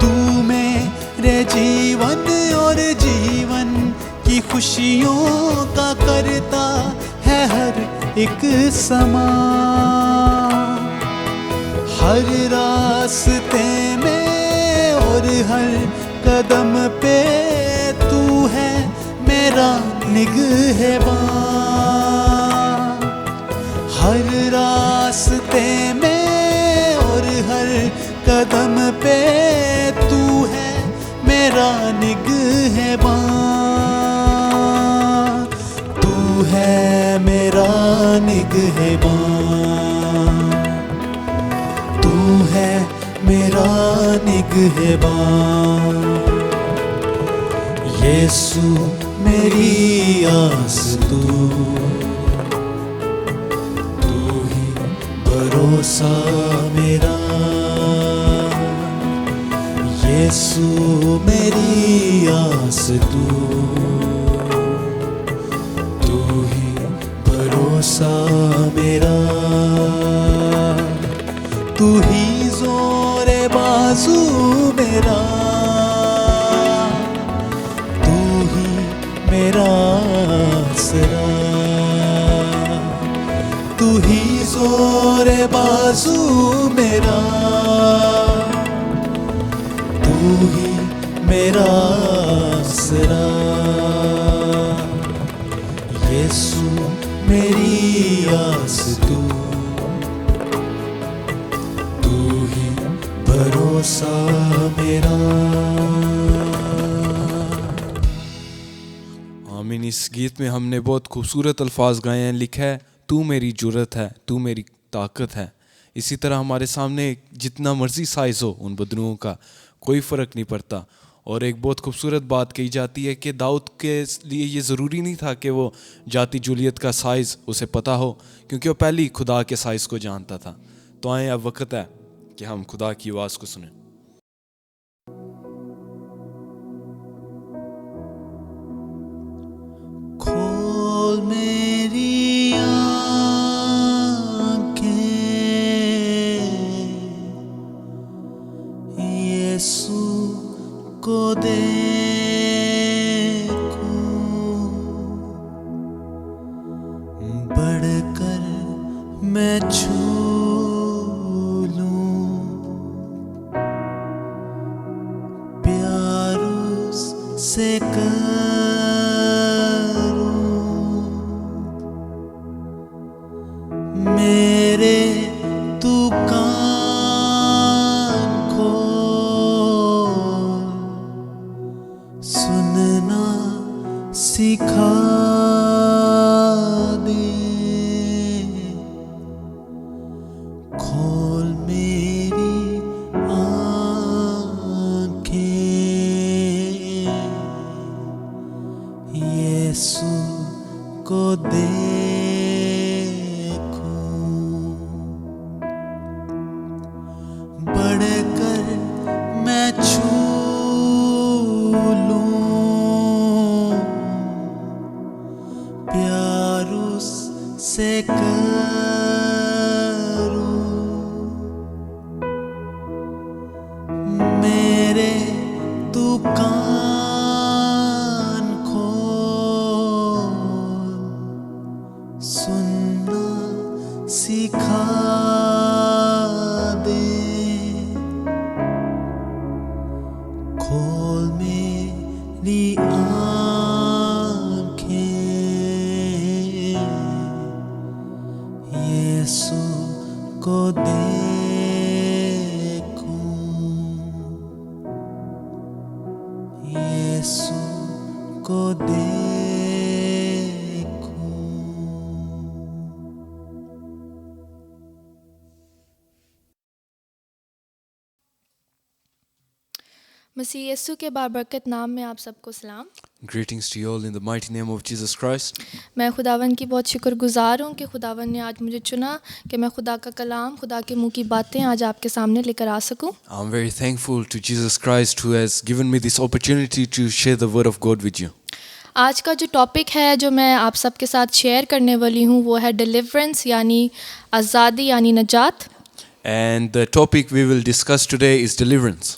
तू मेरे जीवन और जीवन की खुशियों का करता है हर एक समा। हर रास्ते में और हर कदम पे तू है मेरा निगहबान। हर रास्ते में और हर कदम पे तू है मेरा निगहबान। तू है मेरा निगहबान। तू है मेरा निगहबान। यीशु मेरी आस तू ही भरोसा मेरा। यीशु मेरी आस तू ही भरोसा मेरा। तू ही जोरे बाजू मेरा। तू ही मेरा आसरा। तू ही जोरे बाजू मेरा। तू ही मेरा आसरा। यीशु मेरी आस तू ही भरोसा मेरा। आमीन। इस गीत में हमने बहुत खूबसूरत अल्फाज गाए हैं। लिखा है तू मेरी जुर्रत है, तू मेरी ताकत है। इसी तरह हमारे सामने जितना मर्जी साइज़ हो उन बदनुओं का कोई फ़र्क नहीं पड़ता। और एक बहुत खूबसूरत बात कही जाती है कि दाऊद के लिए ये ज़रूरी नहीं था कि वो जाति जूलियत का साइज़ उसे पता हो, क्योंकि वो पहले ही खुदा के साइज़ को जानता था। तो आए अब वक्त है कि हम खुदा की आवाज़ को सुनें। खोल मेरी आँखें, यीशु को देखूं। बढ़कर मैं छू लूं प्यार उससे मेरे तू कान खोल, सुनना सिखा दे। खोल मेरी आँखें, यीशु को बढ़कर मैं छू लूं प्यार उससे करूं। मेरे तू कान खोल, सुनना सिखा खोल मेरी आँखें, यीशु को देखूं। यीशु को देखूं। मसीह यीशु के बाबरकत नाम में आप सबको सलाम। Greetings to you all in the mighty name of Jesus Christ. मैं खुदावन की बहुत शुक्रगुजार हूँ कि खुदावन ने आज मुझे चुना कि मैं खुदा का कलाम, खुदा के मुँह की बातें आज आपके सामने लेकर आ सकूँ। I'm very thankful to Jesus Christ who has given me this opportunity to share the word of God with you. आज का जो टॉपिक है जो मैं आप सबके साथ शेयर करने वाली हूँ वो है डिलीवरेंस यानी आज़ादी यानी नजात। And the topic we will discuss today is deliverance.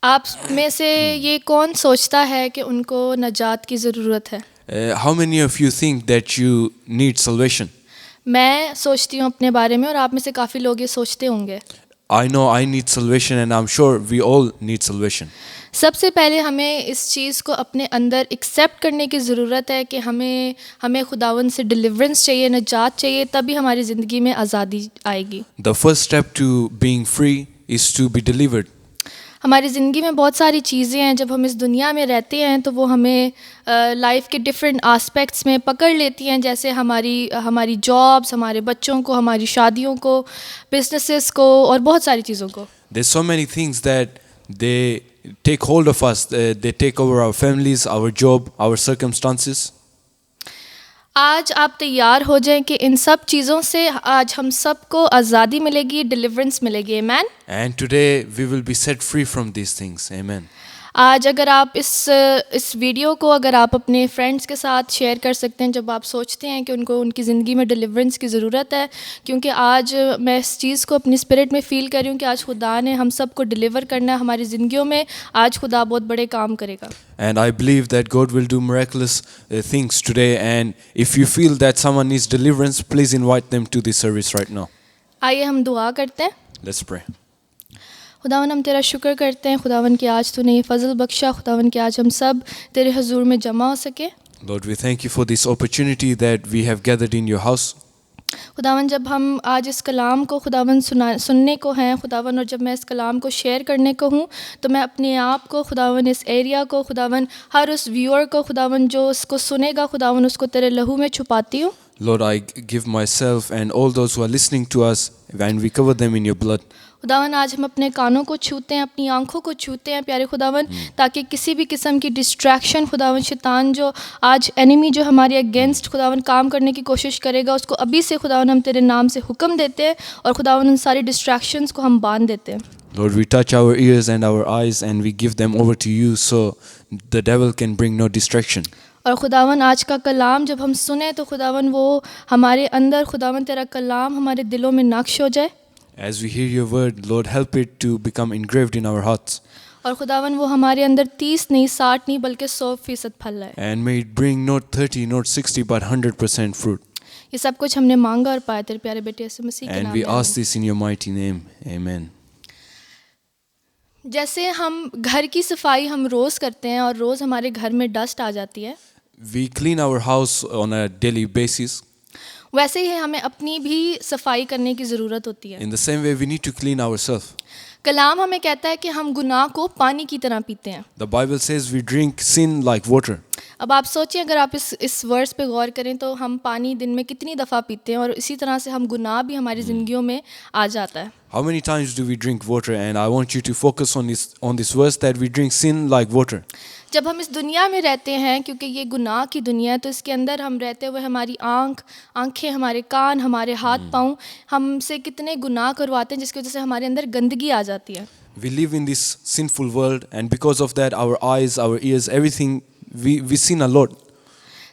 आप में से ये कौन सोचता है कि उनको नजात की ज़रूरत है? How many of you think that you need salvation? मैं सोचती हूँ अपने बारे में और आप में से काफ़ी लोग ये सोचते होंगे। I know I need salvation, and I'm sure we all need salvation. सबसे पहले हमें इस चीज़ को अपने अंदर एक्सेप्ट करने की ज़रूरत है कि हमें खुदावन से डिलीवरेंस चाहिए, निजात चाहिए, तभी हमारी ज़िंदगी में आज़ादी आएगी। The first step to being free is to be delivered. हमारी ज़िंदगी में बहुत सारी चीज़ें हैं, जब हम इस दुनिया में रहते हैं तो वो हमें लाइफ के डिफरेंट आस्पेक्ट्स में पकड़ लेती हैं, जैसे हमारी जॉब्स, हमारे बच्चों को, हमारी शादियों को, बिजनेसेस को और बहुत सारी चीज़ों को। There's so many things that they take hold of us. They take over our families, our job, our circumstances. आज आप तैयार हो जाएं कि इन सब चीज़ों से आज हम सबको आज़ादी मिलेगी, डिलीवरेंस मिलेगी। आमेन। And today we will be set free from these things. Amen. आज अगर आप इस वीडियो को अगर आप अपने फ्रेंड्स के साथ शेयर कर सकते हैं, जब आप सोचते हैं कि उनको उनकी ज़िंदगी में डिलीवरेंस की ज़रूरत है, क्योंकि आज मैं इस चीज़ को अपनी स्पिरिट में फ़ील कर रही हूँ कि आज खुदा ने हम सबको डिलीवर करना है हमारी ज़िंदगियों में। आज खुदा बहुत बड़े काम करेगा। And I believe that God will do miraculous things today. And if you feel that someone needs deliverance, please invite them to this service right now. आइए हम दुआ करते हैं। Let's pray. खुदावन हम तेरा शुक्र करते हैं खुदावन कि आज तूने ये फजल बख्शा, खुदावन कि आज हम सब तेरे हजूर में जमा हो सके। Lord, we thank you for this opportunity that we have gathered in your house. खुदावन जब हम आज इस कलाम को खुदावन सुनने को हैं खुदावन, और जब मैं इस कलाम को शेयर करने को हूँ, तो मैं अपने आप को खुदावन, इस एरिया को खुदावन, हर उस व्यूअर को खुदावन जो उसको सुनेगा खुदावन, उसको तेरे लहू में छुपाती हूँ। Lord, I give myself and all those who are listening to us, and we cover them in your blood. खुदावन आज हम अपने कानों को छूते हैं, अपनी आंखों को छूते हैं प्यारे खुदावन, ताकि किसी भी किस्म की डिस्ट्रैक्शन खुदावन, शैतान जो आज एनिमी जो हमारे अगेंस्ट खुदावन काम करने की कोशिश करेगा, उसको अभी से खुदावन हम तेरे नाम से हुक्म देते हैं और खुदावन उन सारी डिस्ट्रैक्शंस को हम बांध देते हैं। Lord, we touch our ears and our eyes and we give them over to you so the devil can bring no distraction. और खुदावन आज का कलाम जब हम सुने तो खुदावन वो हमारे अंदर खुदावन तेरा कलाम हमारे दिलों में नक्श हो जाए। As we hear your word, Lord, help it to become engraved in our hearts. और खुदावन वो हमारे अंदर 30 नहीं 60 नहीं बल्कि 100% फल लाए। And may it bring not 30, not 60, but 100% fruit. ये सब कुछ हमने मांगा और पाया तेरे प्यारे बेटे यीशु मसीह के And नाम we में। ask this in your mighty name. Amen. जैसे हम घर की सफाई हम रोज़ करते हैं और रोज़ हमारे घर में डस्ट आ जाती है, We clean our house on a daily basis. वैसे ही हमें अपनी भी सफाई करने की ज़रूरत होती है। In the same way, we need to clean ourselves. कलाम हमें कहता है कि हम गुनाह को पानी की तरह पीते हैं। The Bible says we drink sin like water. अब आप सोचिए, अगर आप इस वर्स पे गौर करें तो हम पानी दिन में कितनी दफ़ा पीते हैं, और इसी तरह से हम गुनाह भी हमारी ज़िंदगियों में आ जाता है। How many times do we drink water? And I want you to focus on this verse that we drink sin like water. जब हम इस दुनिया में रहते हैं, क्योंकि ये गुनाह की दुनिया है, तो इसके अंदर हम रहते हुए हमारी आंखें, हमारे कान, हमारे हाथ पाँव हमसे कितने गुनाह करवाते हैं, जिसकी वजह से हमारे अंदर गंदगी आ जाती है। We live in this sinful world, and because of that, our eyes, our ears, everything, we sin a lot.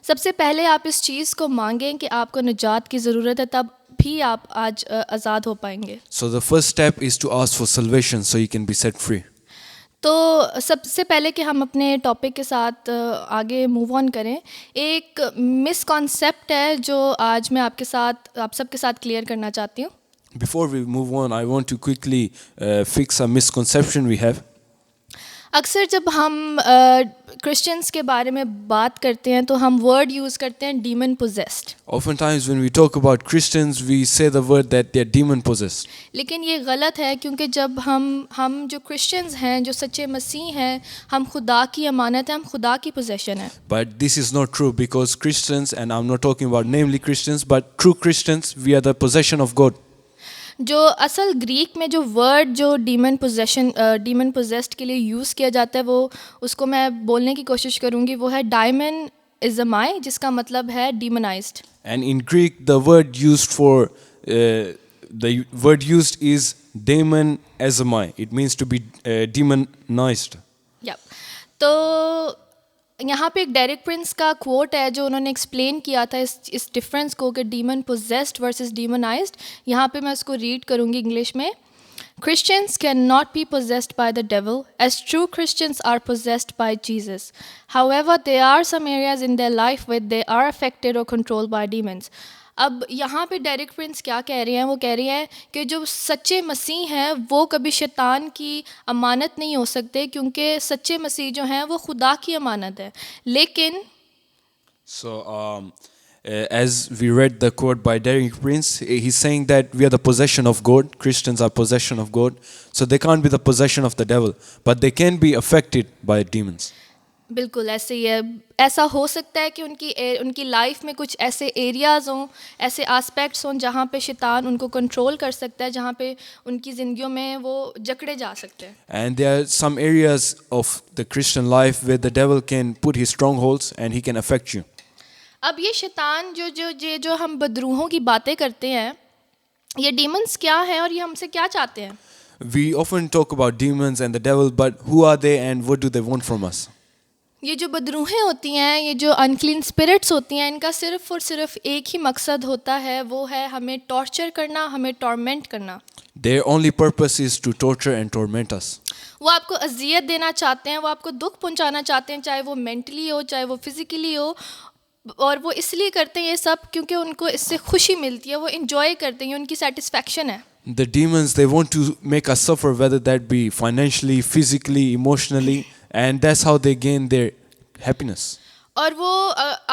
सबसे पहले आप इस चीज़ को मांगें कि आपको निजात की ज़रूरत है, तब भी आप आज आज़ाद हो पाएंगे। So the first step is to ask for salvation so you can be set free. तो सबसे पहले कि हम अपने टॉपिक के साथ आगे मूव ऑन करें, एक मिसकॉन्सेप्ट है जो आज मैं आप सबके साथ क्लियर करना चाहती हूँ। Before we move on, I want to quickly fix a misconception we have. अक्सर जब हम क्रिश्चियंस के बारे में बात करते हैं तो हम वर्ड यूज़ करते हैं demon possessed. Oftentimes when we talk about Christians, we say the word that they are demon possessed. लेकिन ये गलत है, क्योंकि जब हम जो क्रिश्चियंस हैं, जो सच्चे मसीह हैं, हम खुदा की अमानत है, हम खुदा की पोजेशन है। But this is not true, because Christians, and I'm not talking about namely Christians, but true Christians, we are the possession of God. जो असल ग्रीक में जो वर्ड जो डीमन पोजेस्ड के लिए यूज़ किया जाता है, वो उसको मैं बोलने की कोशिश करूँगी, वो है डायमन इज़माई, जिसका मतलब है डीमनाइज्ड। And in Greek, the word used is daemon ezomai. It means to be demonized. तो यहाँ पे एक डेरिक प्रिंस का कोट है जो उन्होंने एक्सप्लेन किया था इस डिफरेंस को कि डीमन पोजेस्ड वर्सेस डीमनाइज्ड। यहाँ पे मैं उसको रीड करूँगी इंग्लिश में। Christians cannot be possessed by the devil, as true Christians are possessed by Jesus. However, there are some areas in their life where they are affected or controlled by demons. अब यहाँ पे Derek Prince क्या कह रहे हैं, वो कह रहे हैं कि जो सच्चे मसीह हैं वो कभी शैतान की अमानत नहीं हो सकते, क्योंकि सच्चे मसीह जो हैं वो खुदा की अमानत है. लेकिन So, as we read the quote by Derek Prince, he's saying that we are the possession of God. Christians are possession of God. So they can't be the possession of the devil, but they can be affected by demons. बिल्कुल ऐसे ही है. ऐसा हो सकता है कि उनकी life में कुछ ऐसे एरियाज़ हों, ऐसे एस्पेक्ट्स हों जहाँ पे शैतान उनको कंट्रोल कर सकता है, जहाँ पे उनकी ज़िंदगियों में वो जकड़े जा सकते हैं. And there are some areas of the Christian life where the devil can put his strongholds and he can affect you. अब ये शैतान जो हम बदरूहों की बातें करते हैं, ये डीमंस क्या हैं और ये हमसे क्या चाहते हैं? We often talk about demons and the devil, but who are they and what do they want from us? ये जो बदरूहें होती हैं, ये जो अनक्लीन स्पिरिट्स होती हैं, इनका सिर्फ़ और सिर्फ एक ही मकसद होता है, वो है हमें टॉर्चर करना, हमें टॉर्मेंट करना. Their only purpose is to torture and torment us. वो आपको अजियत देना चाहते हैं, वो आपको दुख पहुंचाना चाहते हैं, चाहे वो मेंटली हो, चाहे वो फिज़िकली हो. और वो इसलिए करते हैं ये सब क्योंकि उनको इससे खुशी मिलती है, वो इन्जॉय करते हैं, ये उनकी सेटिस्फैक्शन है. The demons, they want to make us suffer, whether that be financially, physically, emotionally, and that's how they gain their happiness. और वो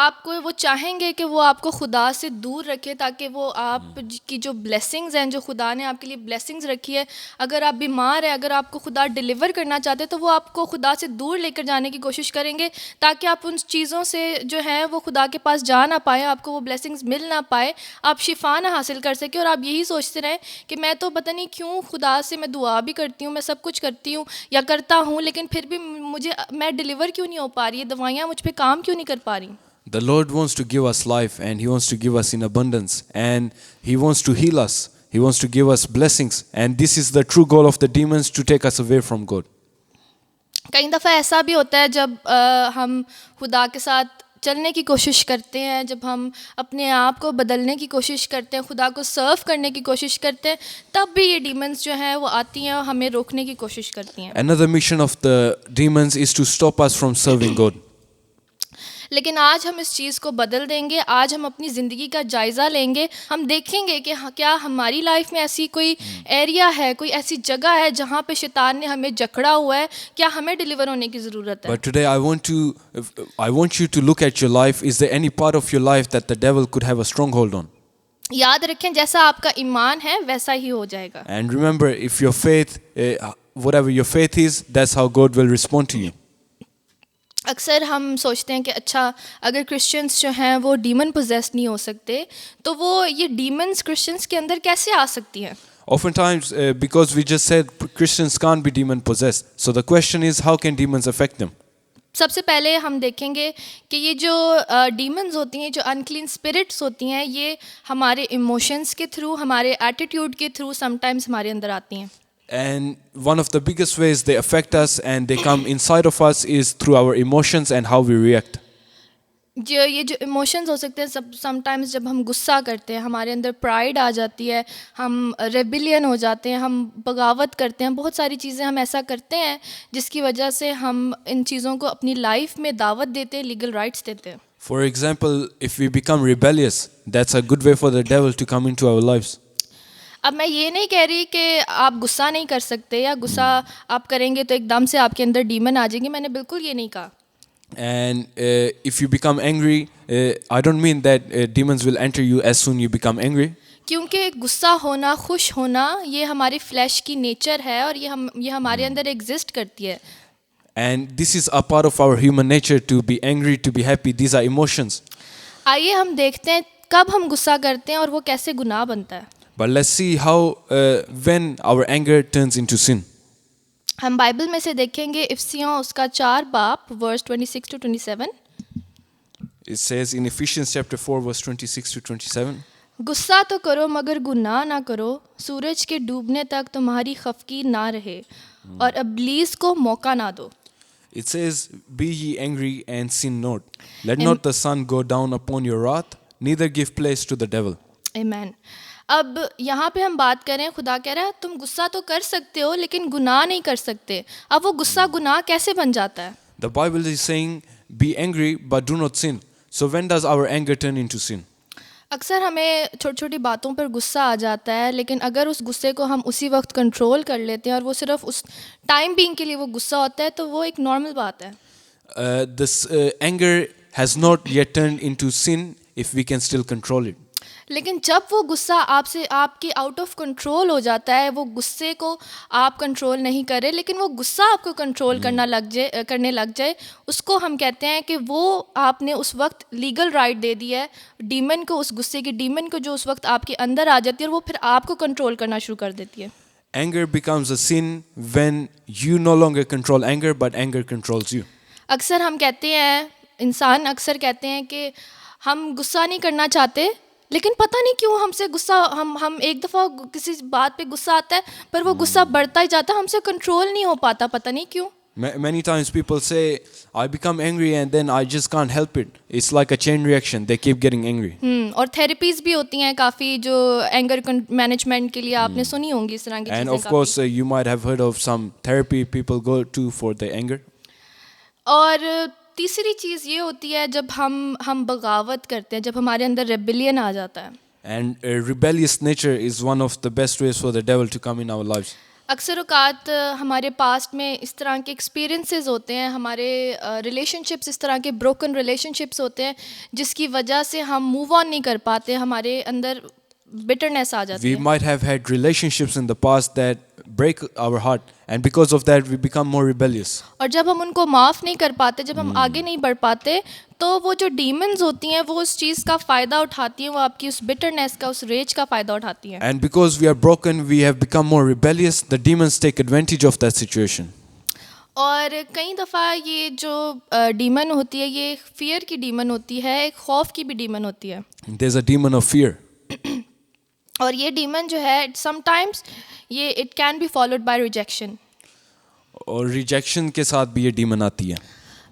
आपको वो चाहेंगे कि वो आपको खुदा से दूर रखे, ताकि वो आप की जो ब्लेसिंग्स हैं, जो खुदा ने आपके लिए ब्लेसिंग्स रखी है, अगर आप बीमार हैं, अगर आपको खुदा डिलीवर करना चाहते हैं, तो वो आपको खुदा से दूर लेकर जाने की कोशिश करेंगे, ताकि आप उन चीज़ों से जो है वो खुदा के पास जा ना पाए, आपको वो ब्लेसिंग्स मिल ना पाए, आप शिफा ना हासिल कर सके. और आप यही सोचते रहें कि मैं तो पता नहीं क्यों खुदा से मैं दुआ भी करती हूँ, मैं सब कुछ करती हूँ या करता हूँ, लेकिन फिर भी मैं डिलीवर क्यों नहीं हो पा रही है, दवाइयाँ मुझ पर काम क्यों नहीं कर पा रही. The Lord wants to give us life and He wants to give us in abundance and He wants to heal us. He wants to give us blessings and this is the true goal of the demons, to take us away from God. कई दफ़ा ऐसा भी होता है जब हम खुदा के साथ चलने की कोशिश करते हैं, जब हम अपने आप को बदलने की कोशिश करते हैं, खुदा को सर्व करने की कोशिश करते हैं, तब भी ये डीमंस जो हैं वो आती हैं और हमें रोकने की कोशिश करती हैं. Another mission of the demons is to stop us from serving God. लेकिन आज हम इस चीज़ को बदल देंगे. आज हम अपनी ज़िंदगी का जायज़ा लेंगे. हम देखेंगे कि क्या हमारी लाइफ में ऐसी कोई एरिया है, कोई ऐसी जगह है जहाँ पे शैतान ने हमें जकड़ा हुआ है, क्या हमें डिलीवर होने की ज़रूरत है. But today I want you to look at your life. Is there any part of your life that the devil could have a stronghold on? याद रखें, जैसा आपका ईमान है वैसा ही हो जाएगा. And remember, if your faith, whatever your faith is, that's how God will respond to you. अक्सर हम सोचते हैं कि अच्छा, अगर क्रिश्चियंस जो हैं वो डीमन पोजेस नहीं हो सकते, तो वो ये डीमंस क्रिश्चियंस के अंदर कैसे आ सकती हैं. Oftentimes, because we just said Christians can't be demon possessed. So the question is, how can demons affect them? सबसे पहले हम देखेंगे कि ये जो डीमंस होती हैं, जो अनक्लीन स्पिरिट्स होती हैं, ये हमारे इमोशंस के थ्रू, हमारे एटीट्यूड के थ्रू समटाइम्स हमारे अंदर आती हैं. And one of the biggest ways they affect us and they come inside of us is through our emotions and how we react. ये जो इमोशंस हो सकते हैं, समटाइम्स जब हम गुस्सा करते हैं, हमारे अंदर प्राइड आ जाती है, हम रेबिलियन हो जाते हैं, हम बगावत करते हैं, बहुत सारी चीज़ें हम ऐसा करते हैं जिसकी वजह से हम इन चीज़ों को अपनी लाइफ में दावत देते हैं, लीगल राइट्स देते हैं. For example, if we become rebellious, that's a good way for the devil to come into our lives. अब मैं ये नहीं कह रही कि आप गुस्सा नहीं कर सकते या गुस्सा आप करेंगे तो एकदम से आपके अंदर डीमन आ जाएंगे, मैंने बिल्कुल ये नहीं कहा. And if you become angry, I don't mean that demons will enter you as soon you become angry. क्योंकि गुस्सा होना, खुश होना, ये हमारी फ्लैश की नेचर है और ये हमारे अंदर एग्जिस्ट करती है. And this is a part of our human nature, to be angry, to be happy. These are emotions. आइए हम देखते हैं कब हम गुस्सा करते हैं और वो कैसे गुनाह बनता है. But let's see how when our anger turns into sin. हम बाइबल में से देखेंगे इफिसियों उसका 4 बाब verse 26 to 27. It says in Ephesians chapter 4 verse 26 to 27. गुस्सा तो करो मगर गुनाह ना करो, सूरज के डूबने तक तुम्हारी खफकी ना रहे और इब्लीस को मौका ना दो. It says, be ye angry and sin not. Let not the sun go down upon your wrath, neither give place to the devil. आमीन. अब यहाँ पे हम बात करें, खुदा कह रहा है तुम गुस्सा तो कर सकते हो लेकिन गुनाह नहीं कर सकते. अब वो गुस्सा गुनाह कैसे बन जाता है? The Bible is saying, be angry but do not sin. So when does our anger turn into sin? अक्सर हमें छोटी छोटी बातों पर गुस्सा आ जाता है, लेकिन अगर उस गुस्से को हम उसी वक्त कंट्रोल कर लेते हैं और वो सिर्फ उस टाइम बीइंग के लिए वो गुस्सा होता है, तो वो एक नॉर्मल बात है. This anger has not yet turned into sin if we can still control it. लेकिन जब वो गुस्सा आपसे आपके आउट ऑफ कंट्रोल हो जाता है, वो गुस्से को आप कंट्रोल नहीं कर रहे, लेकिन वो गुस्सा आपको कंट्रोल करने लग जाए, उसको हम कहते हैं कि वो आपने उस वक्त लीगल राइट दे दिया है डीमन को, उस गुस्से की डीमन को जो उस वक्त आपके अंदर आ जाती है और वो फिर आपको कंट्रोल करना शुरू कर देती है. Anger becomes a sin when you no longer control anger, but anger controls you. अक्सर हम कहते हैं, इंसान अक्सर कहते हैं कि हम गुस्सा नहीं करना चाहते, लेकिन पता नहीं क्यों हमसे गुस्सा हम एक दफ़ा किसी बात पे गुस्सा आता है, पर वो गुस्सा बढ़ता ही जाता है, हमसे कंट्रोल नहीं हो पाता, पता नहीं क्यों. Many times people say, I become angry and then I just can't help it. It's like a chain reaction. They keep getting angry. और थेरेपीज़ भी होती हैं काफ़ी जो एंगर मैनेजमेंट के लिए, आपने सुनी होंगी इस तरह की And चीज़ें of course, you might have heard of some therapy people go to for the anger. और तीसरी चीज़ ये होती है जब हम बगावत करते हैं, जब हमारे अंदर रेबिलियन आ जाता है. And rebellious nature is one of the best ways for the devil to come in our lives. अक्सर औकात हमारे पास्ट में इस तरह के एक्सपीरियंसेस होते हैं, हमारे रिलेशनशिप्स इस तरह के ब्रोकन रिलेशनशिप्स होते हैं जिसकी वजह से हम मूव ऑन नहीं कर पाते, हमारे अंदर बिटरनेस आ जाती We है. might have had relationships in the past that break our heart, and because of that, we become more rebellious. और जब हम उनको माफ़ नहीं कर पाते, जब हम आगे नहीं बढ़ पाते, तो वो जो डीमंस होती हैं वो उस चीज़ का फ़ायदा उठाती हैं, वो आपकी उस बिटरनेस का, उस रेज का फ़ायदा उठाती हैं. And because we are broken, we have become more rebellious. The demons take advantage of that situation. और कई दफ़ा ये जो डीमन होती है, ये फियर की डीमन होती है, एक खौफ की भी डीमन होती है. There's a demon of fear. और ये डीमन जो है समटाइम्स ये it can be followed by rejection. और रिजेक्शन के साथ भी ये डीमन आती है.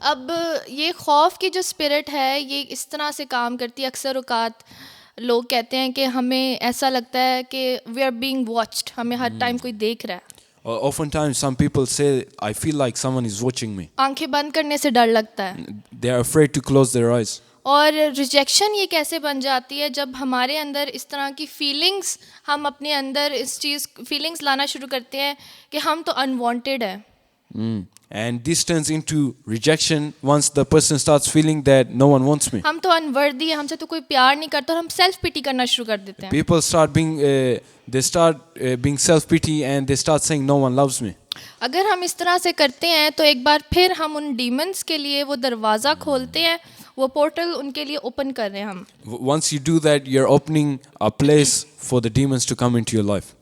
अब ये खौफ की जो स्पिरिट है ये इस तरह से काम करती है, अक्सर औकात लोग कहते हैं कि हमें ऐसा लगता है कि वी आर बीइंग वॉच्ड, हमें हर टाइम कोई देख रहा है. Oftentimes, some people say, I feel like someone is watching me. आंखें बंद करने से डर लगता है. They are afraid to close their eyes. और रिजेक्शन ये कैसे बन जाती है जब हमारे अंदर इस तरह की फीलिंग्स, हम अपने अंदर इस चीज़ फीलिंग्स लाना शुरू करते हैं कि हम तो अनवांटेड है. And this turns into rejection once the person starts feeling that no one wants me. हम तो अनवर्दी है, हमसे तो कोई प्यार नहीं करता, और हम सेल्फ पिटी करना शुरू कर देते हैं. People start being self-pity and they start saying no one loves me. अगर हम इस तरह से करते हैं तो एक बार फिर हम उन डीमंस के लिए वो दरवाज़ा खोलते हैं, वो पोर्टल उनके लिए ओपन कर रहे हैं हम. Once you do that, you're opening a place for the demons to come into your life.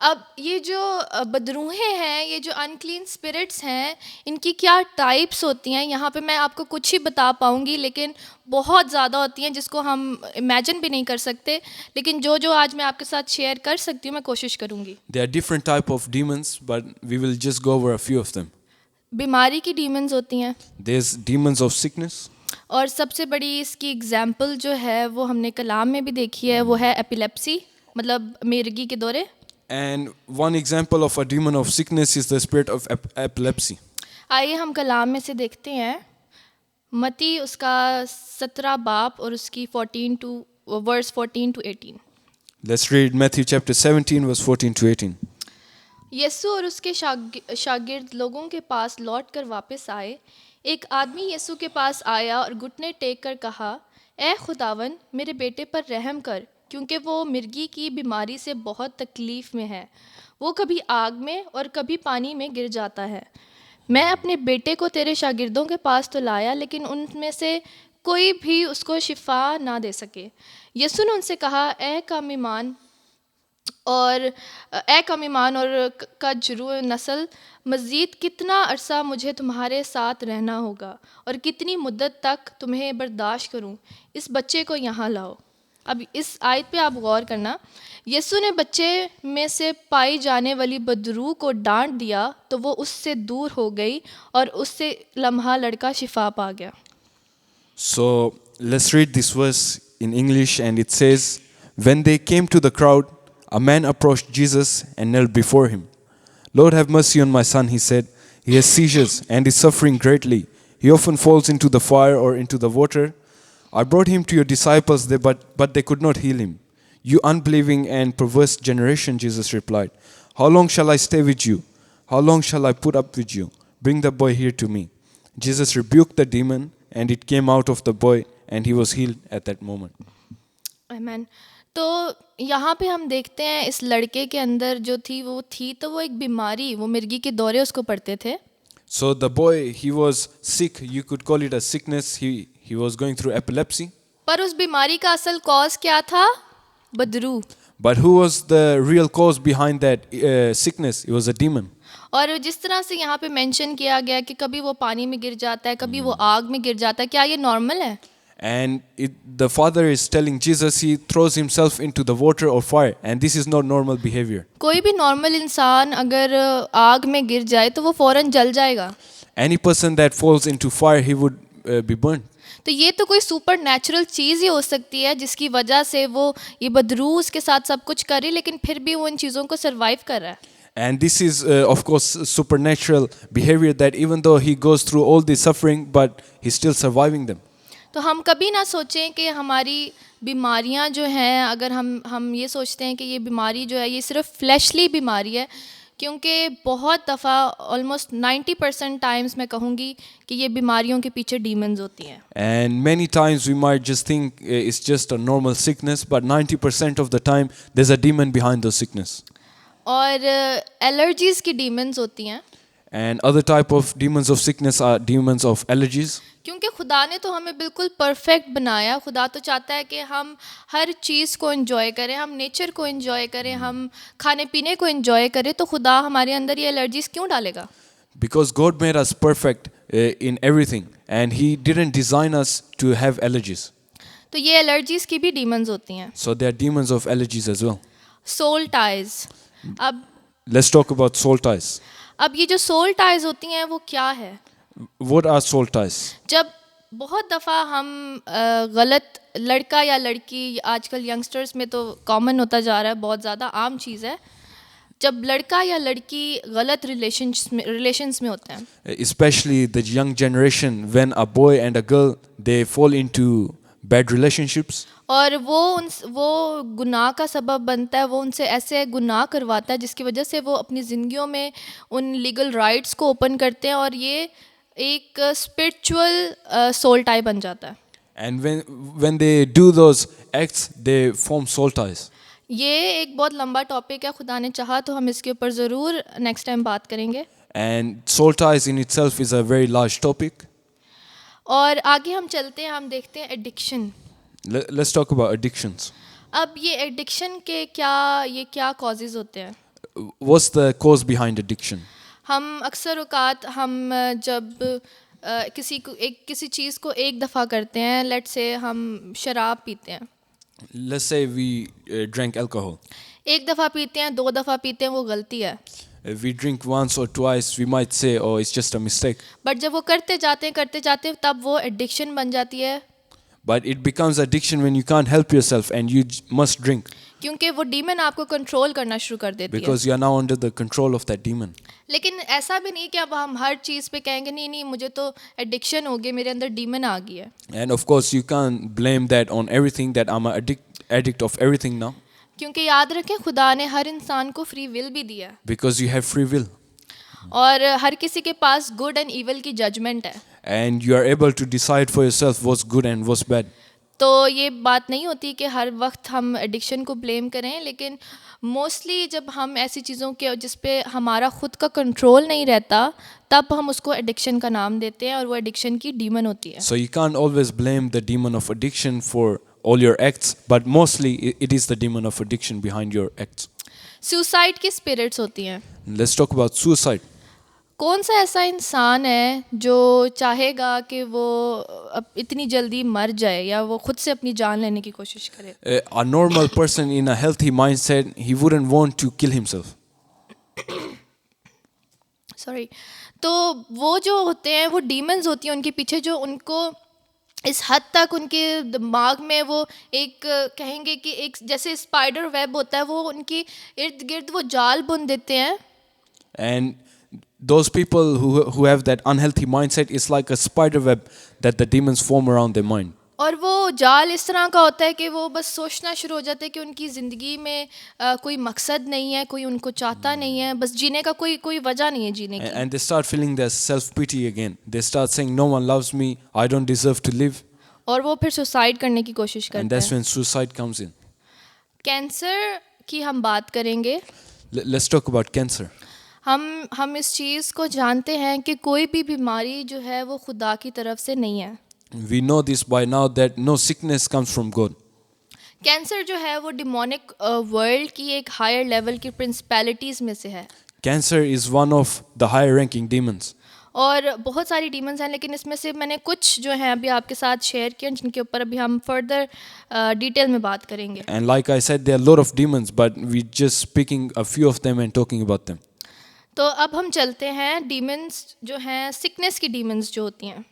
अब ये जो बदरूहें हैं, ये जो अनक्लीन स्पिरिट्स हैं, इनकी क्या टाइप्स होती हैं, यहाँ पे मैं आपको कुछ ही बता पाऊँगी, लेकिन बहुत ज़्यादा होती हैं जिसको हम इमेजिन भी नहीं कर सकते, लेकिन जो आज मैं आपके साथ शेयर कर सकती हूँ मैं कोशिश करूँगी. There are different type of demons, but we will just go over a few of them. बीमारी की डीमंस होती हैं. There's demons of sickness. और सबसे बड़ी इसकी एग्जाम्पल जो है वो हमने कलाम में भी देखी है, वो है एपिलेप्सी, मतलब मिर्गी के दौरे. And one example of a demon of sickness is the spirit of epilepsy. आइए हम कलाम में से देखते हैं. मती उसका 17 बाब और उसकी 14 to verse 14 to 18. Let's read Matthew chapter 17 verse 14 to 18. यीशु और उसके शागिर्द लोगों के पास लौटकर वापस आए. एक आदमी यीशु के पास आया और घुटने टेक कर कहा, ए खुदावन, मेरे बेटे पर रहम कर, क्योंकि वो मिर्गी की बीमारी से बहुत तकलीफ़ में है. वो कभी आग में और कभी पानी में गिर जाता है. मैं अपने बेटे को तेरे शागिर्दों के पास तो लाया, लेकिन उनमें से कोई भी उसको शिफा ना दे सके. यीशु ने उनसे कहा, ए कम ईमान और कजरू नस्ल, मज़ीद कितना अरसा मुझे तुम्हारे साथ रहना होगा और कितनी मुद्दत तक तुम्हें बर्दाश्त करूं. इस बच्चे को यहाँ लाओ. अब इस आयत पे आप गौर करना. यीशु ने बच्चे में से पाई जाने वाली बदरू को डांट दिया तो वो उससे दूर हो गई और उससे लम्हा लड़का शिफा पा गया. So let's read this verse in English, and it says, when they came to the crowd, a man approached Jesus and knelt before him. Lord, have mercy on my son, he said. He has seizures and is suffering greatly. He often falls into the fire or into the water. I brought him to your disciples, but they could not heal him. You unbelieving and perverse generation, Jesus replied. How long shall I stay with you? How long shall I put up with you? Bring the boy here to me. Jesus rebuked the demon, and it came out of the boy, and he was healed at that moment. आमेन। तो यहाँ पे हम देखते हैं इस लड़के के अंदर जो थी तो वो एक बीमारी, वो मिर्गी के दौरे उसको पड़ते थे। So the boy, he was sick. You could call it a sickness. He was going through epilepsy. पर उस बीमारी का असल कॉज क्या था? Badru. But who was the real cause behind that sickness? It was a demon. और जिस तरह से यहाँ पे मेंशन किया गया कि कभी वो पानी में गिर जाता है, कभी वो आग में गिर जाता है, क्या ये नॉर्मल है? And the father is telling Jesus he throws himself into the water or fire, and this is not normal behavior. कोई भी नॉर्मल इंसान अगर आग में गिर जाए तो वो फौरन जल जाएगा। Any person that falls into fire, he would be burned. तो ये तो कोई सुपर नेचुरल चीज़ ही हो सकती है जिसकी वजह से वो ये बदरू उसके साथ सब कुछ करे, लेकिन फिर भी वो इन चीज़ों को सरवाइव कर रहा है। And this is, of course, supernatural behavior that even though he goes through all the suffering, but he's still surviving them. तो हम कभी ना सोचें कि हमारी बीमारियां जो हैं, अगर हम ये सोचते हैं कि ये बीमारी जो है ये सिर्फ फ्लैशली बीमारी है, क्योंकि बहुत दफ़ा ऑलमोस्ट 90% टाइम्स मैं कहूँगी कि ये बीमारियों के पीछे डीमंस होती हैं। And many times we might just think it's just a normal sickness, but 90% of the time there's a demon behind those sickness. और एलर्जीज़ की डीमंस होती हैं। And other type of demons of sickness are demons of allergies. क्योंकि खुदा ने तो हमें बिल्कुल परफेक्ट बनाया। खुदा तो चाहता है कि हम हर चीज़ को एंजॉय करें, हम नेचर को एंजॉय करें, हम खाने पीने को एंजॉय करें, तो खुदा हमारे अंदर ये एलर्जीज़ क्यों डालेगा? Because God made us perfect in everything, and He didn't design us to have allergies. तो ये एलर्जीज़ की भी डीमंस होती हैं। So there are demons of allergies as well. Soul ties. Let's talk about soul ties. अब ये जो soul ties होती हैं वो क्या है? What are soul ties? जब बहुत दफ़ा हम गलत लड़का या लड़की, आजकल यंगस्टर्स में तो कॉमन होता जा रहा है, बहुत ज़्यादा आम चीज़ है, जब लड़का या लड़की गलत रिलेशंस में होते हैं, Especially the young generation, when a boy and a girl they fall into bad relationships. और वो गुनाह का सबब बनता है, वो उनसे ऐसे गुनाह करवाता है जिसकी वजह से वो अपनी ज़िंदगियों में उन लीगल राइट्स को ओपन करते हैं, और ये एक स्पिरिचुअल सोल टाई बन जाता है। And when they do those acts, they form soul ties. ये एक बहुत लंबा टॉपिक है, खुदा ने चाहा तो हम इसके ऊपर ज़रूर नेक्स्ट टाइम बात करेंगे। And soul ties in itself is a very large topic. और आगे हम चलते हैं, हम देखते हैं addiction. Let's talk about addictions. अब ये एडिक्शन के क्या कॉजेज़ होते हैं? What's the cause behind addiction? हम अक्सर औकात हम जब किसी चीज़ को एक दफ़ा करते हैं, लेट्स से हम शराब पीते हैं, Let's say we drank alcohol. एक दफ़ा पीते हैं, 2 दफ़ा पीते हैं, वो गलती है। If we drink once or twice, we might say, oh, it's just a mistake. But जब वो करते जाते हैं तब वो एडिक्शन बन जाती है, But it becomes addiction when you can't help yourself and you must drink क्योंकि वो डीमन आपको कंट्रोल करना शुरू कर देती है। because you are now under the control of that demon. लेकिन ऐसा भी नहीं कि अब हम हर चीज़ पे कहेंगे नहीं मुझे तो एडिक्शन हो गई, मेरे अंदर डीमन आ गई है। And of course, you can't blame that on everything, that I'm an addict of everything now, क्योंकि याद रखें खुदा ने हर इंसान को फ्री विल भी दिया है, because you have free will और हर किसी के पास गुड एंड इविल की जजमेंट है। and you are able to decide for yourself what's good and what's bad. तो ये बात नहीं होती कि हर वक्त हम एडिक्शन को ब्लेम करें, लेकिन मोस्टली जब हम ऐसी चीज़ों के जिस पे हमारा ख़ुद का कंट्रोल नहीं रहता, तब हम उसको एडिक्शन का नाम देते हैं और वो एडिक्शन की डीमन होती है। So you can't always blame the demon of addiction for all your acts, but mostly it is the demon of addiction behind your acts. Suicide की स्पिरिट्स होती हैं। Let's talk about suicide. कौन सा ऐसा इंसान है जो चाहेगा कि वो अब इतनी जल्दी मर जाए या वो खुद से अपनी जान लेने की कोशिश करे? A normal person in a healthy mindset, he wouldn't want to kill himself. Sorry. तो वो जो होते हैं वो डीमंस होती हैं उनके पीछे, जो उनको इस हद तक उनके दिमाग में वो एक कहेंगे कि एक जैसे स्पाइडर वेब होता है, वो उनकी इर्द गिर्द वो जाल बुन देते हैं। And those people who have that unhealthy mindset is like a spider web that the demons form around their mind. और वो जाल इस तरह का होता है कि वो बस सोचना शुरू हो जाते हैं कि उनकी ज़िंदगी में कोई मकसद नहीं है, कोई उनको चाहता नहीं है, बस जीने का कोई वजह नहीं है जीने की। And they start feeling their self-pity again. They start saying, no one loves me, I don't deserve to live. और वो फिर सुसाइड करने की कोशिश And करते that's हैं। when suicide comes in. Cancer की हम बात करेंगे। Let's talk about cancer. हम इस चीज़ को जानते हैं कि कोई भी बीमारी जो है वो खुदा की तरफ से नहीं है। We know this by now that no sickness comes from God. Cancer जो है वो डिमोनिक वर्ल्ड की एक हायर लेवल की प्रिंसिपैलिटीज़ में से है। Cancer is one of the higher ranking demons. और बहुत सारी डीमंस हैं, लेकिन इसमें से मैंने कुछ जो हैं अभी आपके साथ शेयर किए जिनके ऊपर अभी हम फर्दर डिटेल में बात करेंगे। And like I said, there are a lot of demons, but we're just picking a few of them and talking about them. तो अब हम चलते हैं डीमंस जो हैं, सिकनेस की डीमंस जो होती हैं।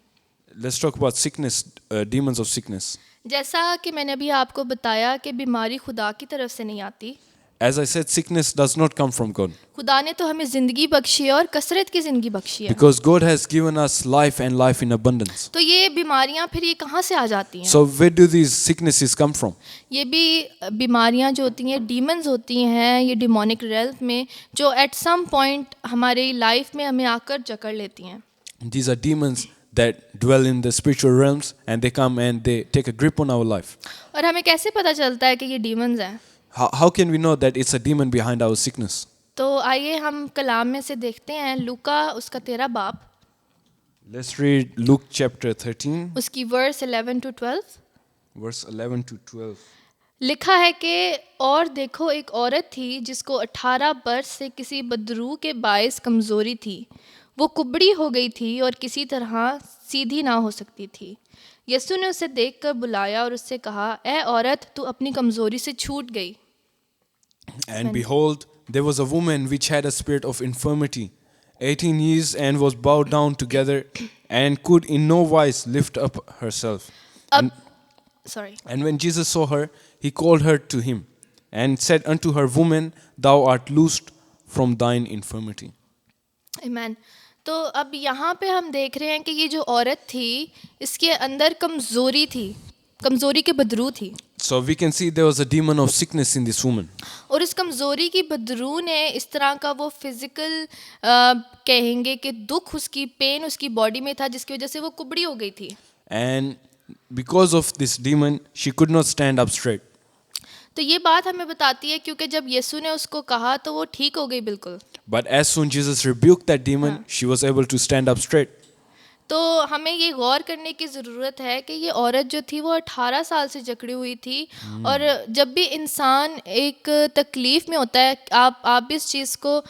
Let's talk about sickness, demons of sickness. जैसा कि मैंने अभी आपको बताया कि बीमारी खुदा की तरफ से नहीं आती। As I said, sickness does not come from God. खुदा ने तो हमें ज़िंदगी बख्शी है और कसरत की ज़िंदगी बख्शी है। Because God has given us life and life in abundance. तो ये बीमारियां फिर ये कहाँ से आ जाती हैं? So where do these sicknesses come from? ये भी बीमारियां जो होती हैं डीमंस होती हैं, ये डिमोनिक रेल्म में, जो एट सम पॉइंट हमारी लाइफ में हमें आकर जकड़ लेती हैं। These are demons that dwell in the spiritual realms and they come and they take a grip on our life. और हमें कैसे पता चलता है कि ये डीमंस हैं? How can we know that it's a demon behind our sickness? तो आइए हम कलाम में से देखते हैं लूका उसका 13 बाब, Let's read Luke chapter 13, उसकी वर्स 11 to 12। verse 11 to 12. लिखा है कि और देखो एक औरत थी जिसको 18 वर्ष से किसी बदरू के बायस कमज़ोरी थी। वो कुबड़ी हो गई थी और किसी तरह सीधी ना हो सकती थी। यीशु ने उसे देखकर बुलाया और उससे कहा, ए औरत, तू अपनी कमज़ोरी से छूट गई। And behold, there was a woman which had a spirit of infirmity, 18 years, and was bowed down together, and could in no wise lift up herself. अब sorry And when Jesus saw her, he called her to him, and said unto her, Woman, thou art loosed from thine infirmity. आमीन। तो अब यहाँ पे हम देख रहे हैं कि ये जो औरत थी, इसके अंदर कमज़ोरी थी, कमज़ोरी के बदरू थी। So we can see there was a demon of sickness in this woman. और इस कमज़ोरी की बदरू ने इस तरह का वो फिज़िकल कहेंगे कि दुख, उसकी पेन उसकी बॉडी में था, जिसकी वजह से वो कुबड़ी हो गई थी। And because of this demon, she could not stand up straight. तो ये बात हमें बताती है क्योंकि जब यीशु ने उसको कहा तो वो ठीक हो गई बिल्कुल। But as soon Jesus rebuked that demon, she was able to stand up straight. तो हमें ये गौर करने की ज़रूरत है कि ये औरत जो थी वो 18 साल से जकड़ी हुई थी। और जब भी इंसान एक तकलीफ़ में होता है, आप भी इस चीज़ को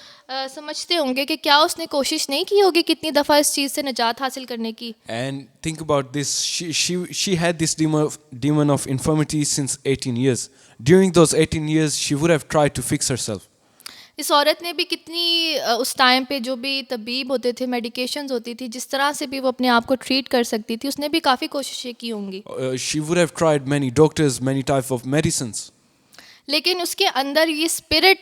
समझते होंगे कि क्या उसने कोशिश नहीं की होगी कितनी दफ़ा इस चीज़ से निजात हासिल करने की। And think about this, she had this demon of infirmity since 18 years. During those 18 years, she would have tried to fix herself. इस औरत ने भी कितनी उस टाइम पे जो भी तबीब होते थे, मेडिकेशंस होती थी, जिस तरह से भी वो अपने आप को ट्रीट कर सकती थी, उसने भी काफ़ी कोशिशें की होंगी। She would have tried many doctors, many type of medicines. लेकिन उसके अंदर ये स्पिरिट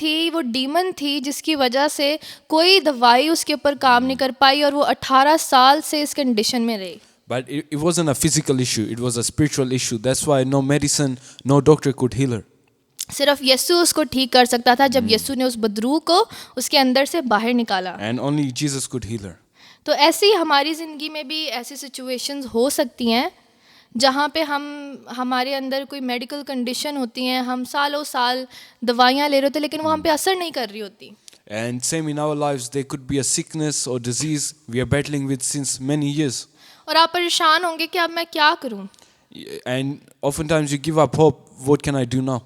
थी, वो डीमन थी, जिसकी वजह से कोई दवाई उसके ऊपर काम नहीं कर पाई और वो 18 साल से इस कंडीशन में रही। But it wasn't a physical issue, it was a spiritual issue. That's why no medicine, no doctor could heal her. सिर्फ यीशु उसको ठीक कर सकता था जब यीशु ने उस बदरू को उसके अंदर से बाहर निकाला। And only Jesus could heal her. तो ऐसी हमारी ज़िंदगी में भी ऐसी सिचुएशंस हो सकती हैं जहाँ पे हमारे अंदर कोई मेडिकल कंडीशन होती हैं, हम सालों साल दवाइयाँ ले रहे होते लेकिन वो हम पे असर नहीं कर रही होती। And same in our lives, there could be a sickness or disease we are battling with since many years. और आप परेशान होंगे कि अब मैं क्या करूँ। And oftentimes you give up hope, what can I do now?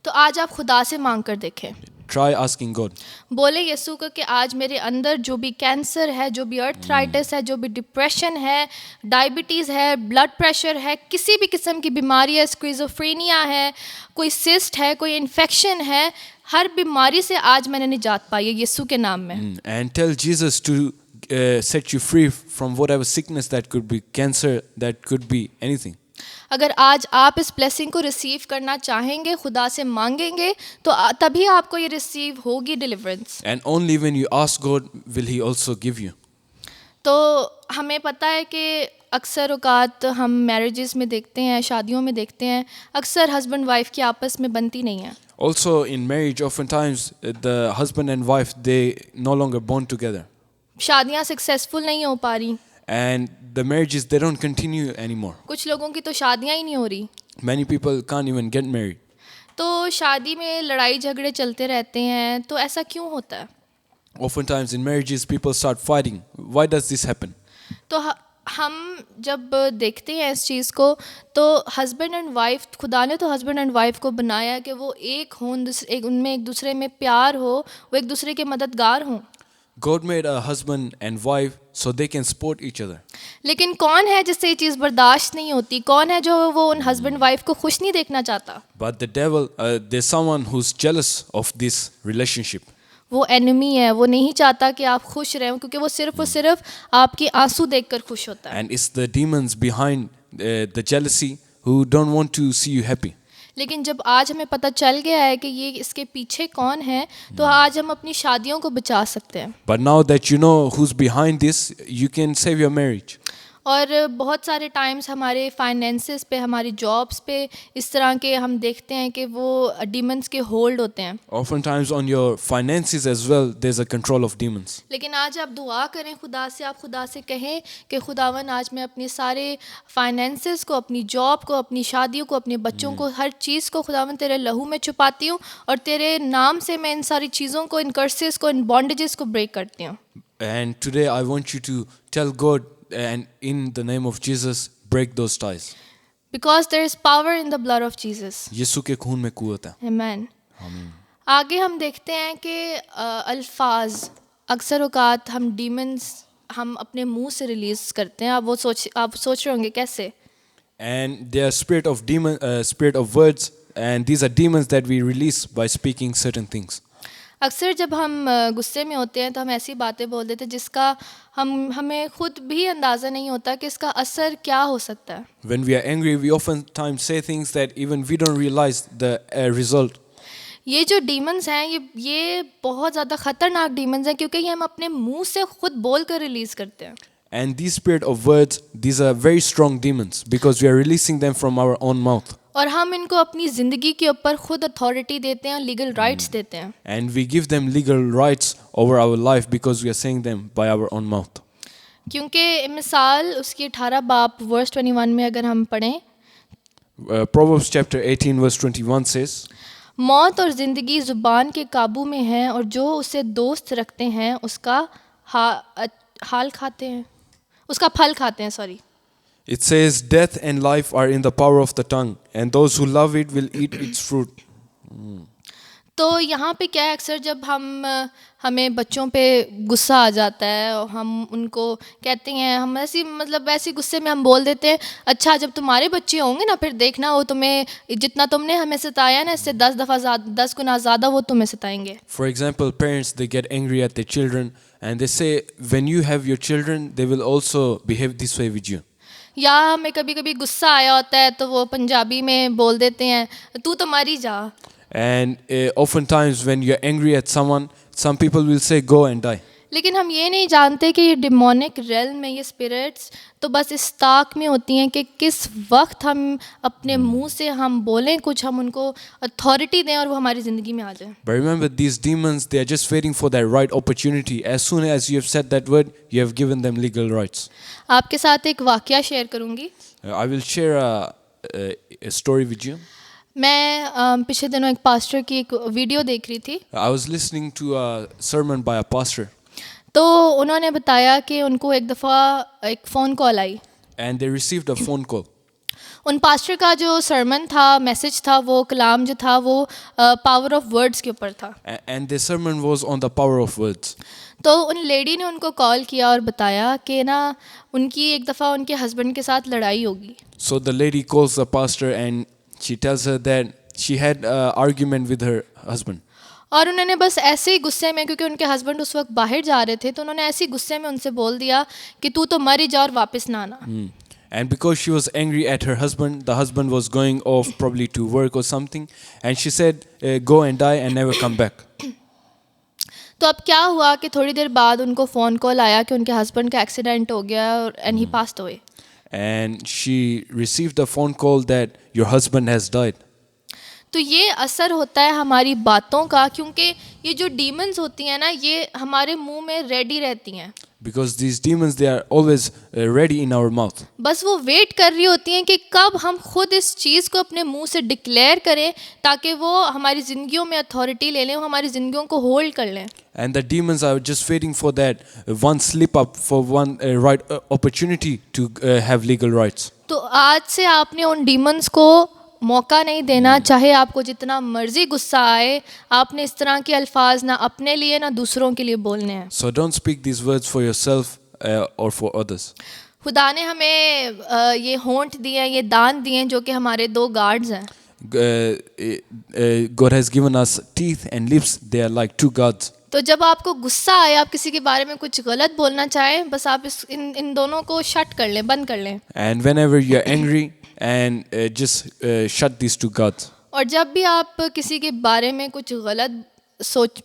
तो आज आप खुदा से मांग कर देखें, Try asking God. बोले यीशु को कि आज मेरे अंदर जो भी कैंसर है, जो भी अर्थराइटिस है, जो भी डिप्रेशन है, डायबिटीज़ है, ब्लड प्रेशर है, किसी भी किस्म की बीमारी है, स्क्रिज़ोफ्रेनिया है, कोई सिस्ट है, कोई इन्फेक्शन है, हर बीमारी से आज मैंने निजात पाई है यीशु के नाम में। And tell Jesus to set you free from whatever sickness that could be, cancer, that could be anything. अगर आज आप इस ब्लेसिंग को रिसीव करना चाहेंगे, खुदा से मांगेंगे, तो तभी आपको ये रिसीव होगी deliverance. And only when you ask God will He also give you. तो हमें पता है कि अक्सर औकात हम मैरिजेस में देखते हैं, शादियों में देखते हैं, अक्सर हस्बैंड वाइफ की आपस में बनती नहीं है. Also, in marriage, oftentimes the husband and wife they no longer bond together, शादियाँ सक्सेसफुल नहीं हो पा रही. and the marriages they don't continue anymore. कुछ लोगों की तो शादियाँ ही नहीं हो रही. Many people can't even get married. तो शादी में लड़ाई झगड़े चलते रहते हैं. तो ऐसा क्यों होता है? Oftentimes in marriages, people start fighting. Why does this happen? तो हम जब देखते हैं इस चीज़ को, तो हस्बैंड एंड वाइफ, खुदा ने तो हस्बैंड एंड वाइफ को बनाया कि वो एक हों, उनमें एक दूसरे में प्यार हो, वो एक दूसरे के मददगार हों. God made a husband and wife so they can support each other. लेकिन कौन है जिससे ये चीज़ बर्दाश्त नहीं होती? कौन है जो वो उन हस्बैंड वाइफ को खुश नहीं देखना चाहता? But the devil, there's someone who's jealous of this relationship. वो एनिमी है, वो नहीं चाहता कि आप खुश रहें, क्योंकि वो सिर्फ और सिर्फ आपके आंसू देखकर खुश होता है. And it's the demons behind the jealousy who don't want to see you happy. लेकिन जब आज हमें पता चल गया है कि ये इसके पीछे कौन है, तो आज हम अपनी शादियों को बचा सकते हैं. But now that you know who's behind this, you can save your marriage. और बहुत सारे टाइम्स हमारे फाइनेंसेस पे, हमारी जॉब्स पे इस तरह के हम देखते हैं कि वो डीमंस के होल्ड होते हैं. Oftentimes on your finances as well, there's a control of demons. लेकिन आज आप दुआ करें खुदा से, आप खुदा से कहें कि खुदावन आज मैं अपने सारे फाइनेंसेस को, अपनी जॉब को, अपनी शादियों को, अपने बच्चों को, हर चीज़ को खुदावन तेरे लहू में छुपाती हूँ, और तेरे नाम से मैं इन सारी चीज़ों को, इन कर्सेस को, इन बॉन्डेजेस को ब्रेक करती हूँ. And today I want you to tell God, and in the name of Jesus, break those ties. Because there is power in the blood of Jesus. यीशु के खून में कुव्वत है. Amen. आगे हम देखते हैं कि अल्फाज अक्सर औकात हम डीमंस हम अपने मुंह से रिलीज करते हैं. आप सोच रहे होंगे कैसे? And they are spirit of words, and these are demons that we release by speaking certain things. अक्सर जब हम गुस्से में होते हैं तो हम ऐसी बातें बोल देते हैं जिसका हमें खुद भी अंदाज़ा नहीं होता कि इसका असर क्या हो सकता है. When we are angry, we oftentimes say things that even we don't realize the result. ये जो डीमंस हैं, ये बहुत ज़्यादा ख़तरनाक डीमंस हैं, क्योंकि ये हम अपने मुंह से खुद बोल कर रिलीज़ करते हैं. And these spirit of words, these are very strong demons because we are releasing them from our own mouth. और हम इनको अपनी ज़िंदगी के ऊपर खुद अथॉरिटी देते हैं, लीगल राइट्स देते हैं. And we give them legal rights over our life because we are saying them by our own mouth. क्योंकि मिसाल उसकी 18 बाब वर्स 21 में अगर हम पढ़ें, Proverbs chapter 18 verse 21 says, मौत और ज़िंदगी ज़ुबान के काबू में है, और जो उसे दोस्त रखते हैं उसका फल खाते हैं. Sorry. it says, death and life are in the power of the tongue, and those who love it will eat its fruit. तो यहाँ पे क्या है, अक्सर जब हमें बच्चों पे गुस्सा आ जाता है और हम उनको कहते हैं, हम ऐसी गुस्से में हम बोल देते हैं, अच्छा जब तुम्हारे बच्चे होंगे ना फिर देखना, वो तुम्हें जितना तुमने हमें सताया ना, इससे 10 गुना ज़्यादा वो तुम्हें सताएंगे. For example, parents they get angry at their children and they say, when you have your children, they will also behave this way with you. या हमें कभी कभी गुस्सा आया होता है तो वो पंजाबी में बोल देते हैं, तू तो मरी जा. And oftentimes when you're angry at someone, some people will say, go and die. लेकिन हम ये नहीं जानते कि ये डिमोनिक रेल्म में ये स्पिरिट्स तो बस इस ताक में होती हैं कि किस वक्त हम अपने मुंह से हम बोलें कुछ, हम उनको अथॉरिटी दें और वो हमारी ज़िंदगी में आ जाए. But remember, these demons, they are just waiting for that right opportunity. As soon as you have said that word, you have given them legal rights. आपके साथ एक वाकया शेयर करूँगी. I will share a story with you. मैं पिछले दिनों एक pastor की एक वीडियो देख रही थी. I was listening to a sermon by a pastor. तो उन्होंने बताया कि उनको एक दफ़ा एक phone call I. And they received a phone call. उन पास्टर का जो सरमन था, मैसेज था, वो कलाम जो था वो पावर ऑफ वर्ड्स के ऊपर था. And the sermon was on the power of words. तो उन लेडी ने उनको कॉल किया और बताया कि ना उनकी एक दफ़ा उनके हस्बैंड के साथ लड़ाई होगी. So the lady calls the pastor and she tells her that she had an argument with her husband. और उन्होंने बस ऐसे ही गुस्से में, क्योंकि उनके हस्बैंड उस वक्त बाहर जा रहे थे, तो उन्होंने ऐसे ही गुस्से में उनसे बोल दिया कि तू तो मर ही जा और वापस ना आना. And because she was angry at her husband, the husband was going off probably to work or something, and she said, go and die and never come back. तो अब क्या हुआ कि थोड़ी देर बाद उनको फ़ोन कॉल आया कि उनके हस्बैंड का एक्सीडेंट हो गया और and he passed away. And she received a phone call that your husband has died. तो ये असर होता है हमारी बातों का, क्योंकि ये जो डीमंस होती हैं ना, ये हमारे मुंह में रेडी रहती हैं. Because these demons, they are always ready in our mouth. बस वो वेट कर रही होती हैं कि कब हम खुद इस चीज़ को अपने मुंह से डिक्लेयर करें ताकि वो हमारी ज़िंदगियों में अथॉरिटी ले लें, वो हमारी ज़िंदगियों को होल्ड कर लें. And the demons are just waiting for that one slip up, for one right opportunity to have legal rights. तो आज से आपने उन डीमंस को मौका नहीं देना, चाहे आपको जितना मर्जी गुस्सा आए. आपने इस तरह के अल्फाज ना अपने लिए ना दूसरों के लिए बोलने हैं. So don't speak these words for yourself or for others. खुदा ने हमें ये होंठ दिए हैं, ये दांत दिए हैं, जो कि हमारे 2 गार्ड्स हैं. God has given us teeth and lips, they are like 2 gods. तो जब आपको गुस्सा आए, आप किसी के बारे में कुछ गलत बोलना चाहें, बस आप इन दोनों को शट कर लें, बंद कर लें. And whenever you are angry, and just shut these 2 gods. और जब भी आप किसी के बारे में कुछ गलत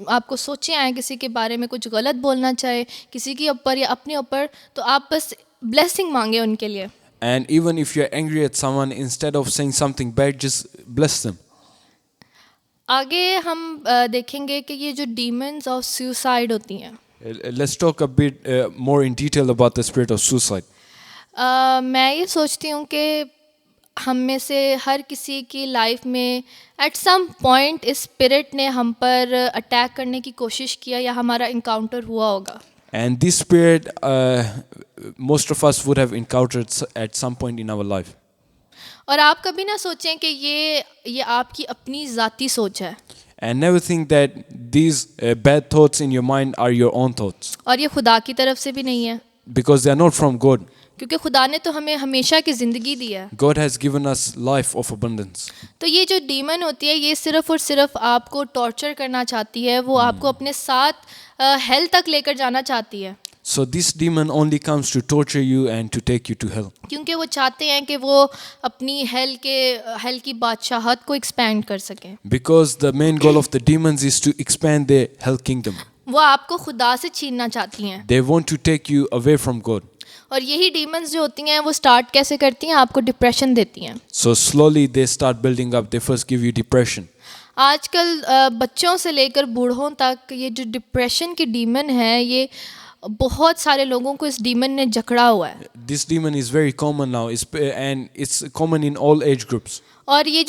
आपको सोचे आए, किसी के बारे में कुछ गलत बोलना चाहे, किसी के ऊपर या अपने ऊपर, तो आप बस ब्लेसिंग मांगे उनके लिए. And even if you are angry at someone, instead of saying something bad, just bless them. आगे हम देखेंगे कि ये जो डीमंस ऑफ सुसाइड होती हैं. Let's talk a bit more in detail about the spirit of suicide. मैं ये सोचती हूँ कि हम में से हर किसी की लाइफ में एट सम पॉइंट इस स्पिरिट ने हम पर अटैक करने की कोशिश किया या हमारा इनकाउंटर हुआ होगा. And this spirit, most of us would have encountered at some point in our life. और आप कभी ना सोचें कि ये आपकी अपनी ज़ाती सोच है. And never think that these bad thoughts in your mind are your own thoughts. और ये खुदा की तरफ से भी नहीं है. Because they are not from God. क्योंकि खुदा ने तो हमें हमेशा की ज़िंदगी दी है. God has given us life of abundance. तो ये जो डीमन होती है, ये सिर्फ़ और सिर्फ आपको टॉर्चर करना चाहती है, वो आपको अपने साथ हेल तक लेकर जाना चाहती है. So this demon only comes to torture you and to take you to hell. क्योंकि वो चाहते हैं कि वो अपनी हेल की बादशाहत को एक्सपैंड कर सकें. Because the main goal of the demons is to expand their hell kingdom. वो आपको खुदा से छीनना चाहती हैं. They want to take you away from God. और यही डीमंस जो होती हैं, वो स्टार्ट कैसे करती हैं? आपको डिप्रेशन देती हैं. So slowly they start building up. They first give you depression. आजकल बच्चों से लेकर बूढ़ों तक ये जो डिप्रेशन की डीमन है, ये बहुत सारे लोगों को इस डीमन ने जकड़ा हुआ है. This demon is very common now, and it's common in all age groups. और ये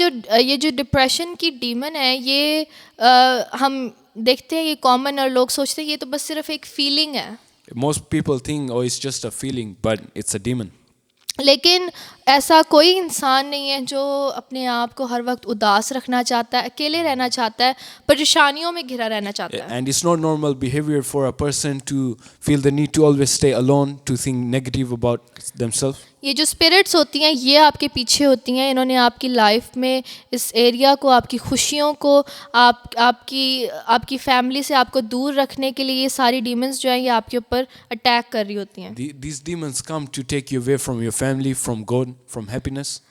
जो डिप्रेशन की डीमन है, ये हम देखते हैं ये कॉमन, और लोग सोचते हैं ये तो बस सिर्फ एक फीलिंग है. Most people think, oh, it's just a feeling, but it's a demon. लेकिन ऐसा कोई इंसान नहीं है जो अपने आप को हर वक्त उदास रखना चाहता है, अकेले रहना चाहता है, परेशानियों में घिरा रहना चाहता है. And it's not normal behavior for a person to feel the need to always stay alone, to think negative about themselves. ये जो स्पिरिट्स होती हैं, ये आपके पीछे होती हैं. इन्होंने आपकी लाइफ में इस एरिया को, आपकी खुशियों को, आपकी फैमिली से आपको दूर रखने के लिए ये सारी डीमंस जो हैं, ये आपके ऊपर अटैक कर रही होती हैं. These demons come to take you away from your family, from God, from happiness.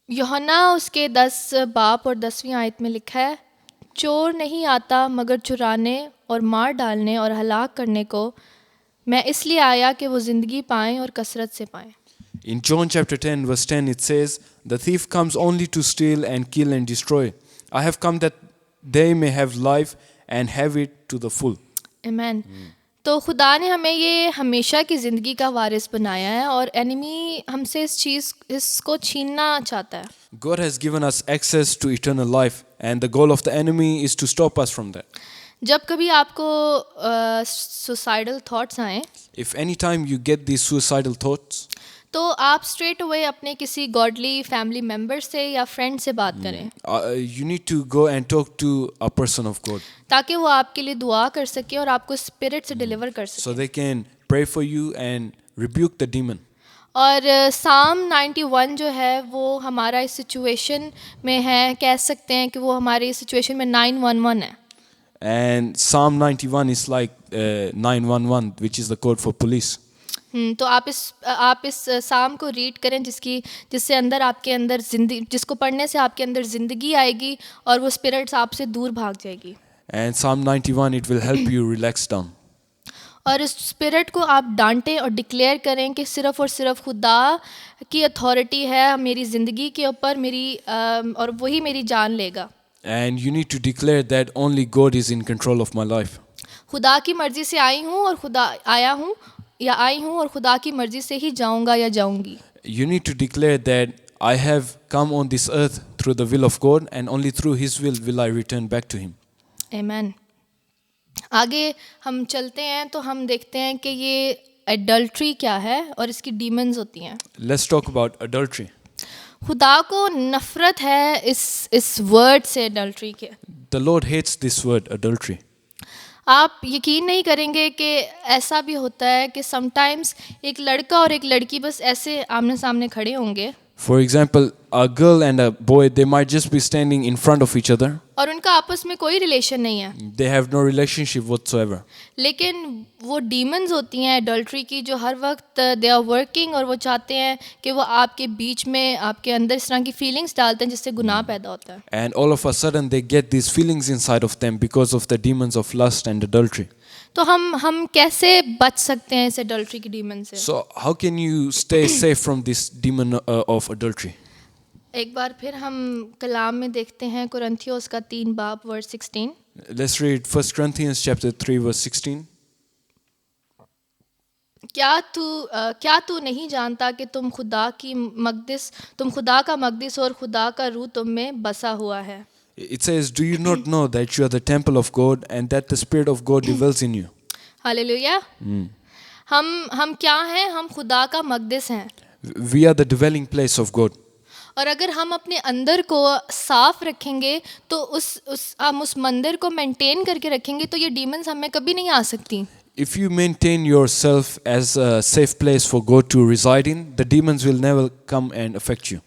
यूहन्ना उसके 10 बाब और 10वीं आयत में लिखा है, चोर नहीं आता मगर चुराने और मार डालने और हलाक करने को. मैं इसलिए आया कि वो ज़िंदगी पाएं और कसरत से पाएं. In John chapter 10 verse 10 it says, the thief comes only to steal and kill and destroy. I have come that they may have life and have it to the full. Amen. तो खुदा ने हमें ये हमेशा की ज़िंदगी का वारिस बनाया है, और एनिमी हमसे इसको छीनना चाहता है. God has given us access to eternal life, and the goal of the enemy is to stop us from that. जब कभी आपको सुसाइडल थॉट्स आएँ, If any time you get these suicidal thoughts, तो आप स्ट्रेट अवे अपने किसी godly family member से या फ्रेंड से बात करें, you need to go and talk to a person of God, ताकि वो आपके लिए दुआ कर सके और आपको स्पिरिट से डिलीवर कर so सके. they can pray for you and rebuke the demon. और साम 91 जो है वो हमारा इस सिचुएशन में है, कह सकते हैं कि वो हमारे इस सिचुएशन में 911 है. And Psalm 91 is like 911, which is the code for police. तो आप इस साम को रीड करें, जिससे अंदर आपके अंदर जिंदगी, जिसको पढ़ने से आपके अंदर ज़िंदगी आएगी और वो स्पिरिट्स आपसे दूर भाग जाएगी. And Psalm 91, it will help you relax down. और इस स्पिरिट को आप डांटें और डिक्लेयर करें कि सिर्फ़ और सिर्फ खुदा की अथॉरिटी है मेरी ज़िंदगी के ऊपर, और वही मेरी जान लेगा. And you need to declare that only God is in control of my life. खुदा की मर्ज़ी से आई हूँ और आई हूँ और खुदा की मर्ज़ी से ही जाऊँगा या जाऊँगी. You need to declare that I have come on this earth through the will of God, and only through His will I return back to Him. आमीन. आगे हम चलते हैं तो हम देखते हैं कि ये एडल्ट्री क्या है और इसकी डीमंस होती हैं. Let's talk about adultery. खुदा को नफ़रत है इस वर्ड से, एडल्ट्री के. The Lord hates this word, adultery. आप यकीन नहीं करेंगे कि ऐसा भी होता है कि समटाइम्स एक लड़का और एक लड़की बस ऐसे आमने सामने खड़े होंगे. For example, a girl and a boy, they might just be standing in front of each other. और उनका आपस में कोई रिलेशन नहीं है. They have no relationship whatsoever. लेकिन वो डीमंस होती हैं एडल्ट्री की, जो हर वक्त दे आर वर्किंग और वो चाहते हैं कि वो आपके बीच में, आपके अंदर इस तरह की फीलिंग्स डालते हैं जिससे गुनाह पैदा होता है. And all of a sudden they get these feelings inside of them because of the demons of lust and adultery. तो हम कैसे बच सकते हैं इस एडल्ट्री की डीमन से? So how can you stay safe from this demon of adultery? एक बार फिर हम कलाम में देखते हैं कुरिन्थियोस का 3 बाब verse 16. Let's read 1 Corinthians chapter 3 verse 16. क्या तू नहीं जानता कि तुम खुदा का मकदिस और खुदा का रूह तुम में बसा हुआ है. It says, do you not know that you are the temple of God and that the Spirit of God dwells in you? Hallelujah. हम क्या हैं? हम खुदा का मकदिस हैं. We are the dwelling place of God. और अगर हम अपने अंदर को साफ रखेंगे तो हम उस मंदिर को मेंटेन करके रखेंगे तो ये डीमंस हमें कभी नहीं आ सकती. If you maintain yourself as a safe place for God to reside in, the demons will never come and affect you.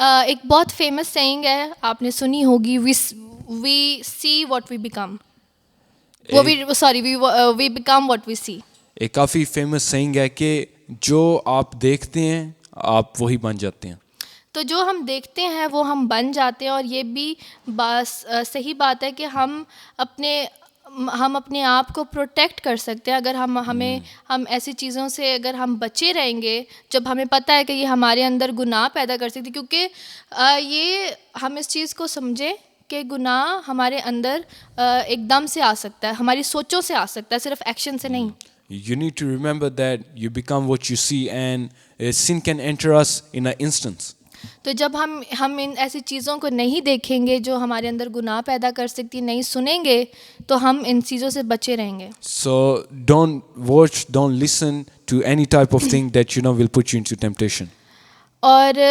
एक बहुत फेमस सेइंग है, आपने सुनी होगी, we see what we become. We become what we see. एक काफ़ी famous saying है कि जो आप देखते हैं आप वही बन जाते हैं. तो जो हम देखते हैं वो हम बन जाते हैं. और ये भी सही बात है कि हम अपने आप को प्रोटेक्ट कर सकते हैं अगर हम ऐसी चीज़ों से अगर हम बचे रहेंगे जब हमें पता है कि ये हमारे अंदर गुनाह पैदा कर सकती है. क्योंकि ये हम इस चीज़ को समझें कि गुनाह हमारे अंदर एकदम से आ सकता है, हमारी सोचों से आ सकता है, सिर्फ एक्शन से नहीं. You need to remember that you become what you see, and sin can enter us in an instance. तो जब हम इन ऐसी चीज़ों को नहीं देखेंगे जो हमारे अंदर गुनाह पैदा कर सकती, नहीं सुनेंगे, तो हम इन चीज़ों से बचे रहेंगे. So don't listen to any type of thing that you know will put you into temptation. और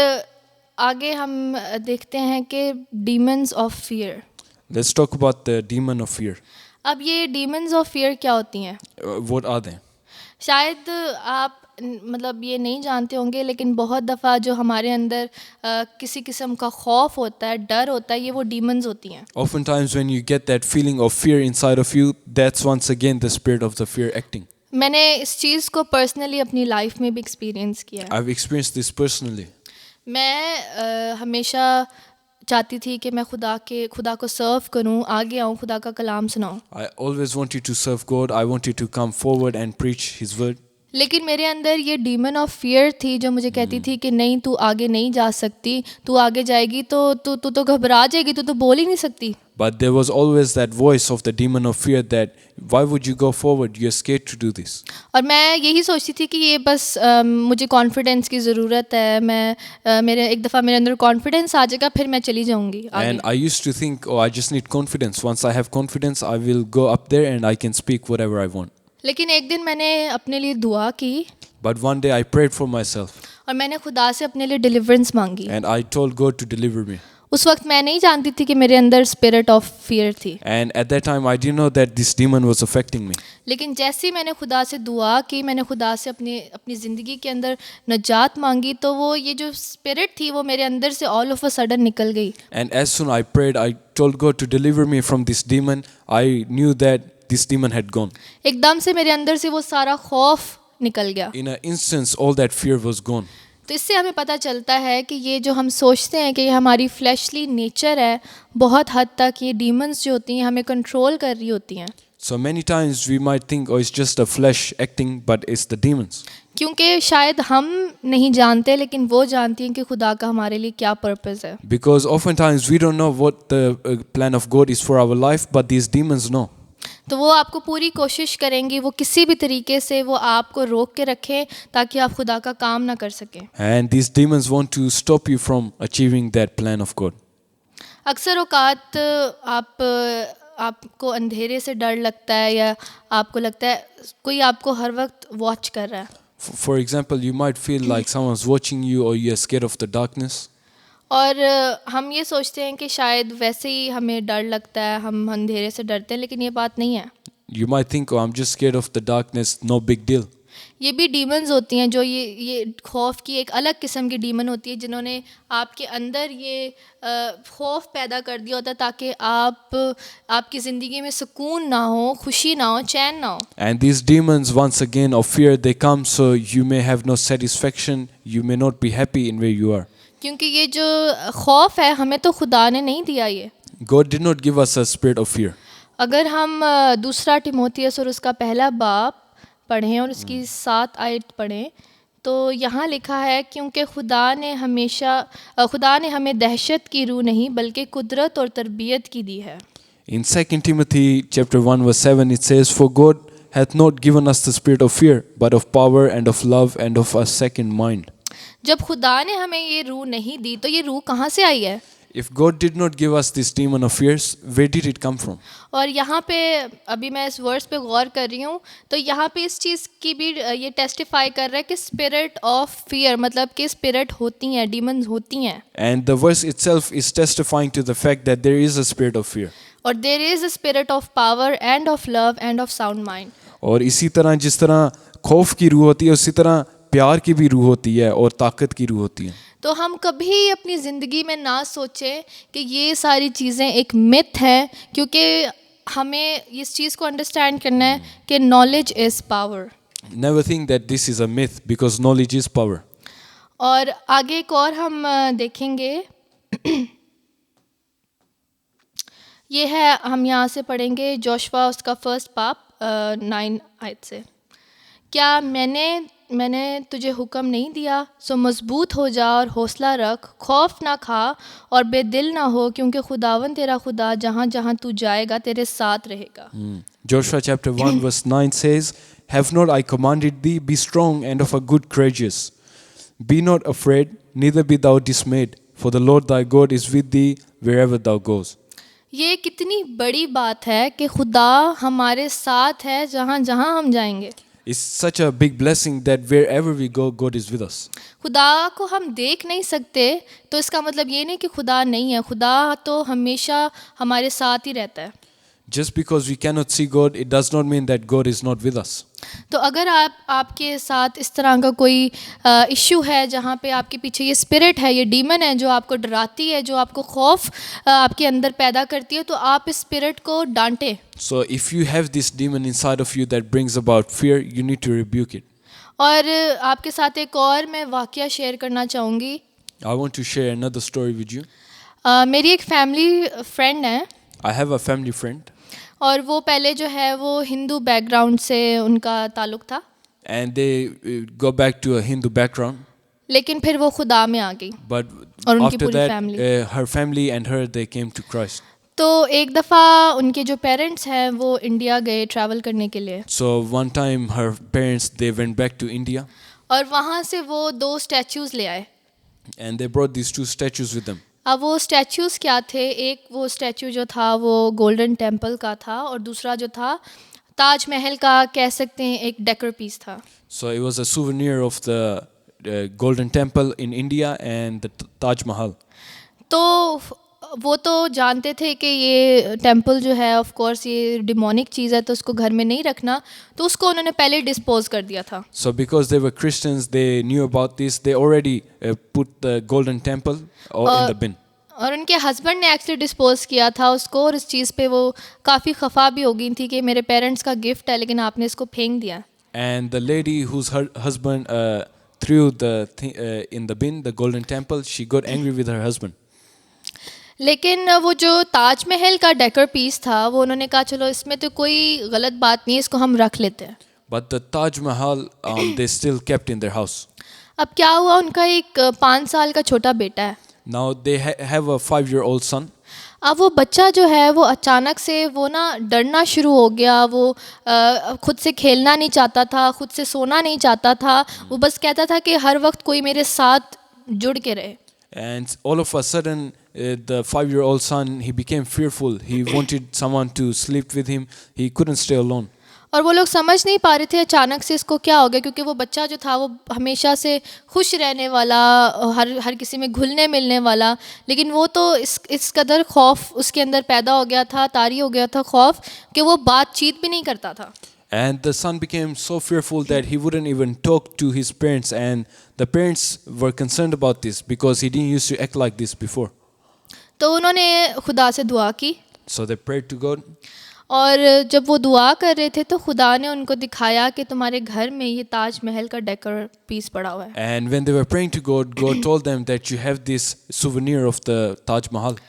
आगे हम देखते हैं कि demons of fear. Let's talk about the demon of fear. अब ये डीमंस ऑफ फियर क्या होती हैं? What are they? शायद आप मतलब ये नहीं जानते होंगे, लेकिन बहुत दफ़ा जो हमारे अंदर किसी किस्म का खौफ होता है, डर होता है, ये वो डीमंस होती हैं. Oftentimes when you get that feeling of fear inside of you, that's once again the spirit of the fear acting. मैंने इस चीज़ को पर्सनली अपनी लाइफ में भी एक्सपीरियंस किया है. I've experienced this personally. मैं हमेशा चाहती थी कि मैं खुदा को सर्व करूं, आगे आऊं, खुदा का कलाम सुनाऊं. I always wanted to serve God. I wanted to come forward and preach His word. लेकिन मेरे अंदर ये डीमन ऑफ फियर थी जो मुझे कहती थी कि नहीं, तू आगे नहीं जा सकती, तू आगे जाएगी तो तू घबरा जाएगी, तू तो बोल ही नहीं सकती. But there was always that voice of the demon of fear that why would you go forward? You're scared to do this. और मैं यही सोचती थी कि ये बस मुझे कॉन्फिडेंस की ज़रूरत है. मेरे एक दफ़ा मेरे अंदर कॉन्फिडेंस आ जाएगा, फिर मैं चली जाऊँगी आगे. And I used to think, oh, I just need confidence. Once I have confidence, I will go up there and I can speak whatever I want. लेकिन एक दिन मैंने अपने लिए दुआ की. But one day I prayed for myself. और मैंने खुदा से अपने लिए डिलीवरेंस मांगी. And I told God to deliver me. उस वक्त मैं नहीं जानती थी कि मेरे अंदर स्पिरिट ऑफ फियर थी. And at that time I didn't know that this demon was affecting me. लेकिन जैसे ही मैंने खुदा से दुआ की, मैंने खुदा से अपनी ज़िंदगी के अंदर नजात मांगी, तो वो ये जो स्पिरिट थी वो मेरे अंदर से ऑल ऑफ अ सडन निकल गई. And as soon I prayed, I told God to deliver me from this demon. I knew that this demon had gone. एकदम से मेरे अंदर से वो सारा खौफ निकल गया. In an instance, all that fear was gone. तो इससे हमें पता चलता है कि ये जो हम सोचते हैं कि ये हमारी फ्लैशली नेचर है, बहुत हद तक ये डीमंस जो होती हैं हमें कंट्रोल कर रही होती हैं। So many times we might think, oh, it's just a flesh acting, but it's the demons. क्योंकि शायद हम नहीं जानते लेकिन वो जानती हैं कि खुदा का हमारे लिए क्या पर्पस है। Because oftentimes we don't know what the plan of God is for our life, but these demons know. तो वो आपको पूरी कोशिश करेंगी, वो किसी भी तरीके से वो आपको रोक के रखें ताकि आप खुदा का काम ना कर सकें। And these demons want to stop you from achieving that plan of God. अक्सर औकात आपको अंधेरे से डर लगता है या आपको लगता है कोई आपको हर वक्त वॉच कर रहा है। For example, you might feel like someone's watching you, or you're scared of the darkness. और हम ये सोचते हैं कि शायद वैसे ही हमें डर लगता है, हम अंधेरे से डरते हैं, लेकिन ये बात नहीं है। You might think, oh, I'm just scared of the darkness, no big deal. ये भी डीमंस होती हैं जो ये खौफ की एक अलग किस्म की डीमन होती है, जिन्होंने आपके अंदर ये खौफ पैदा कर दिया होता है ताकि आपकी ज़िंदगी में सुकून ना हो, खुशी ना हो, चैन ना हो। And these demons, once again, of fear, they come so you may have no satisfaction, you may not be happy in where you are. क्योंकि ये जो खौफ है हमें तो खुदा ने नहीं दिया ये। God did not give us a spirit of fear. अगर हम दूसरा तिमोथियस और उसका पहला बाब पढ़ें और उसकी 7 आयत पढ़ें तो यहाँ लिखा है, क्योंकि खुदा ने हमें दहशत की रूह नहीं बल्कि कुदरत और तरबियत की दी है। In 2 Timothy chapter 1 verse 7 it says, For God hath not given us the spirit of fear, but of power and of love and of a second mind. जब खुदा ने हमें ये रूह नहीं दी तो ये रूह कहाँ से आई है? If God did not give us this demon of fears, where did it come from? और यहाँ पे अभी मैं इस वर्स पे गौर कर रही हूँ तो यहाँ पे इस चीज़ की भी ये टेस्टिफाई कर रहा है कि स्पिरिट ऑफ फियर, मतलब कि स्पिरिट होती हैं, डीमंस होती हैं। And the verse itself is testifying to the fact that there is a spirit of fear. और there is a spirit of power and of love and of sound mind. और इसी तरह जिस तरह खौफ की रूह होती है उसी तरह प्यार की भी रूह होती है और ताकत की रूह होती है। तो हम कभी अपनी ज़िंदगी में ना सोचें कि ये सारी चीज़ें एक मिथ है, क्योंकि हमें इस चीज़ को अंडरस्टैंड करना है कि knowledge is power. Never think that this is a myth, because knowledge is power. और आगे एक और हम देखेंगे ये है, हम यहाँ से पढ़ेंगे जोशुआ उसका फर्स्ट पाप 9 आयत से। क्या मैंने तुझे हुक्म नहीं दिया, सो मजबूत हो जा और हौसला रख, खौफ ना खा और बेदिल ना हो, क्योंकि खुदावन तेरा खुदा जहाँ जहाँ तू जाएगा तेरे साथ रहेगा। Joshua chapter 1 verse 9 says, Have not I commanded thee, be strong and of a good courageous. Be not afraid, neither be thou dismayed, for the Lord thy God is with thee wherever thou goes. ये कितनी बड़ी बात है कि खुदा हमारे साथ है जहाँ जहाँ हम जाएंगे। It's such a big blessing that wherever we go, God is with us. खुदा को हम देख नहीं सकते तो इसका मतलब ये नहीं कि खुदा नहीं है, खुदा तो हमेशा हमारे साथ ही रहता है। Just because we cannot see God, it does not mean that God is not with us. तो अगर आपके साथ इस तरह का कोई इश्यू है जहाँ पे आपके पीछे ये स्पिरिट है, ये डीमन है जो आपको डराती है, जो आपको खौफ आपके अंदर पैदा करती है, तो आप इस स्पिरिट को डांटे। So if you have this demon inside of you that brings about fear, you need to rebuke it. और आपके साथ एक और मैं वाकया शेयर करना चाहूँगी। I want to share another story with you. मेरी एक फैमिली फ्रेंड है I have a family friend. और वो पहले जो है वो हिंदू बैकग्राउंड से उनका ताल्लुक़ था, And they go back to a Hindu background. लेकिन फिर वो खुदा में आ गई But और उनकी after पूरी that, family. her family and her, they came to Christ. तो एक दफ़ा उनके जो पेरेंट्स हैं वो इंडिया गए ट्रैवल करने के लिए, So one time her parents, they went back to India और वहाँ से वो 2 स्टैचूज़ ले आए। and they brought these 2 statues with them. अब वो स्टैचूज़ क्या थे, एक वो स्टैचू जो था वो गोल्डन टेम्पल का था और दूसरा जो था ताज महल का, कह सकते हैं एक डेकोर पीस था। So it was a souvenir of the Golden Temple in India and the Taj Mahal. तो वो तो जानते थे कि ये टेम्पल जो है ऑफ कोर्स ये डिमोनिक चीज़ है तो उसको घर में नहीं रखना, तो उसको उन्होंने पहले डिस्पोज कर दिया था। So because they were Christians, they knew about this. They already put the Golden Temple in the bin. और उनके हस्बैंड ने एक्चुअली डिस्पोज किया था उसको, और इस चीज़ पे वो काफ़ी खफा भी हो गई थी कि मेरे पेरेंट्स का गिफ्ट है लेकिन आपने इसको फेंक दिया। And the lady whose her husband threw in the bin, the golden temple, she got angry with her husband. लेकिन वो जो ताजमहल का डेकर पीस था वो उन्होंने कहा चलो इसमें तो कोई गलत बात नहीं है, इसको हम रख लेते हैं. But the Taj Mahal, they still kept in their house. अब क्या हुआ, उनका एक 5 साल का छोटा बेटा है. Now they have a 5-year-old son. अब वो बच्चा जो है वो अचानक से वो ना डरना शुरू हो गया. वो खुद से खेलना नहीं चाहता था, खुद से सोना नहीं चाहता था. वो बस कहता था कि हर वक्त कोई मेरे साथ जुड़ के रहे. And all of a sudden, the 5-year-old son, he became fearful. He wanted someone to sleep with him. He couldn't stay alone. और वो लोग समझ नहीं पा रहे थे अचानक से इसको क्या हो गया, क्योंकि वो बच्चा जो था वो हमेशा से खुश रहने वाला, हर किसी में घुलने मिलने वाला, लेकिन वो तो इस कदर खौफ उसके अंदर पैदा हो गया था, तारी हो गया था खौफ, कि वो बातचीत भी नहीं करता था. And the son became so fearful that he wouldn't even talk to his parents, and the parents were concerned about this because he didn't used to act like this before. तो उन्होंने खुदा से दुआ की. So they prayed to God. और जब वो दुआ कर रहे थे तो खुदा ने उनको दिखाया कि तुम्हारे घर में ये ताजमहल का डेकर पीस पड़ा हुआ है. And when they were praying to God, God told them that you have this souvenir of the Taj Mahal.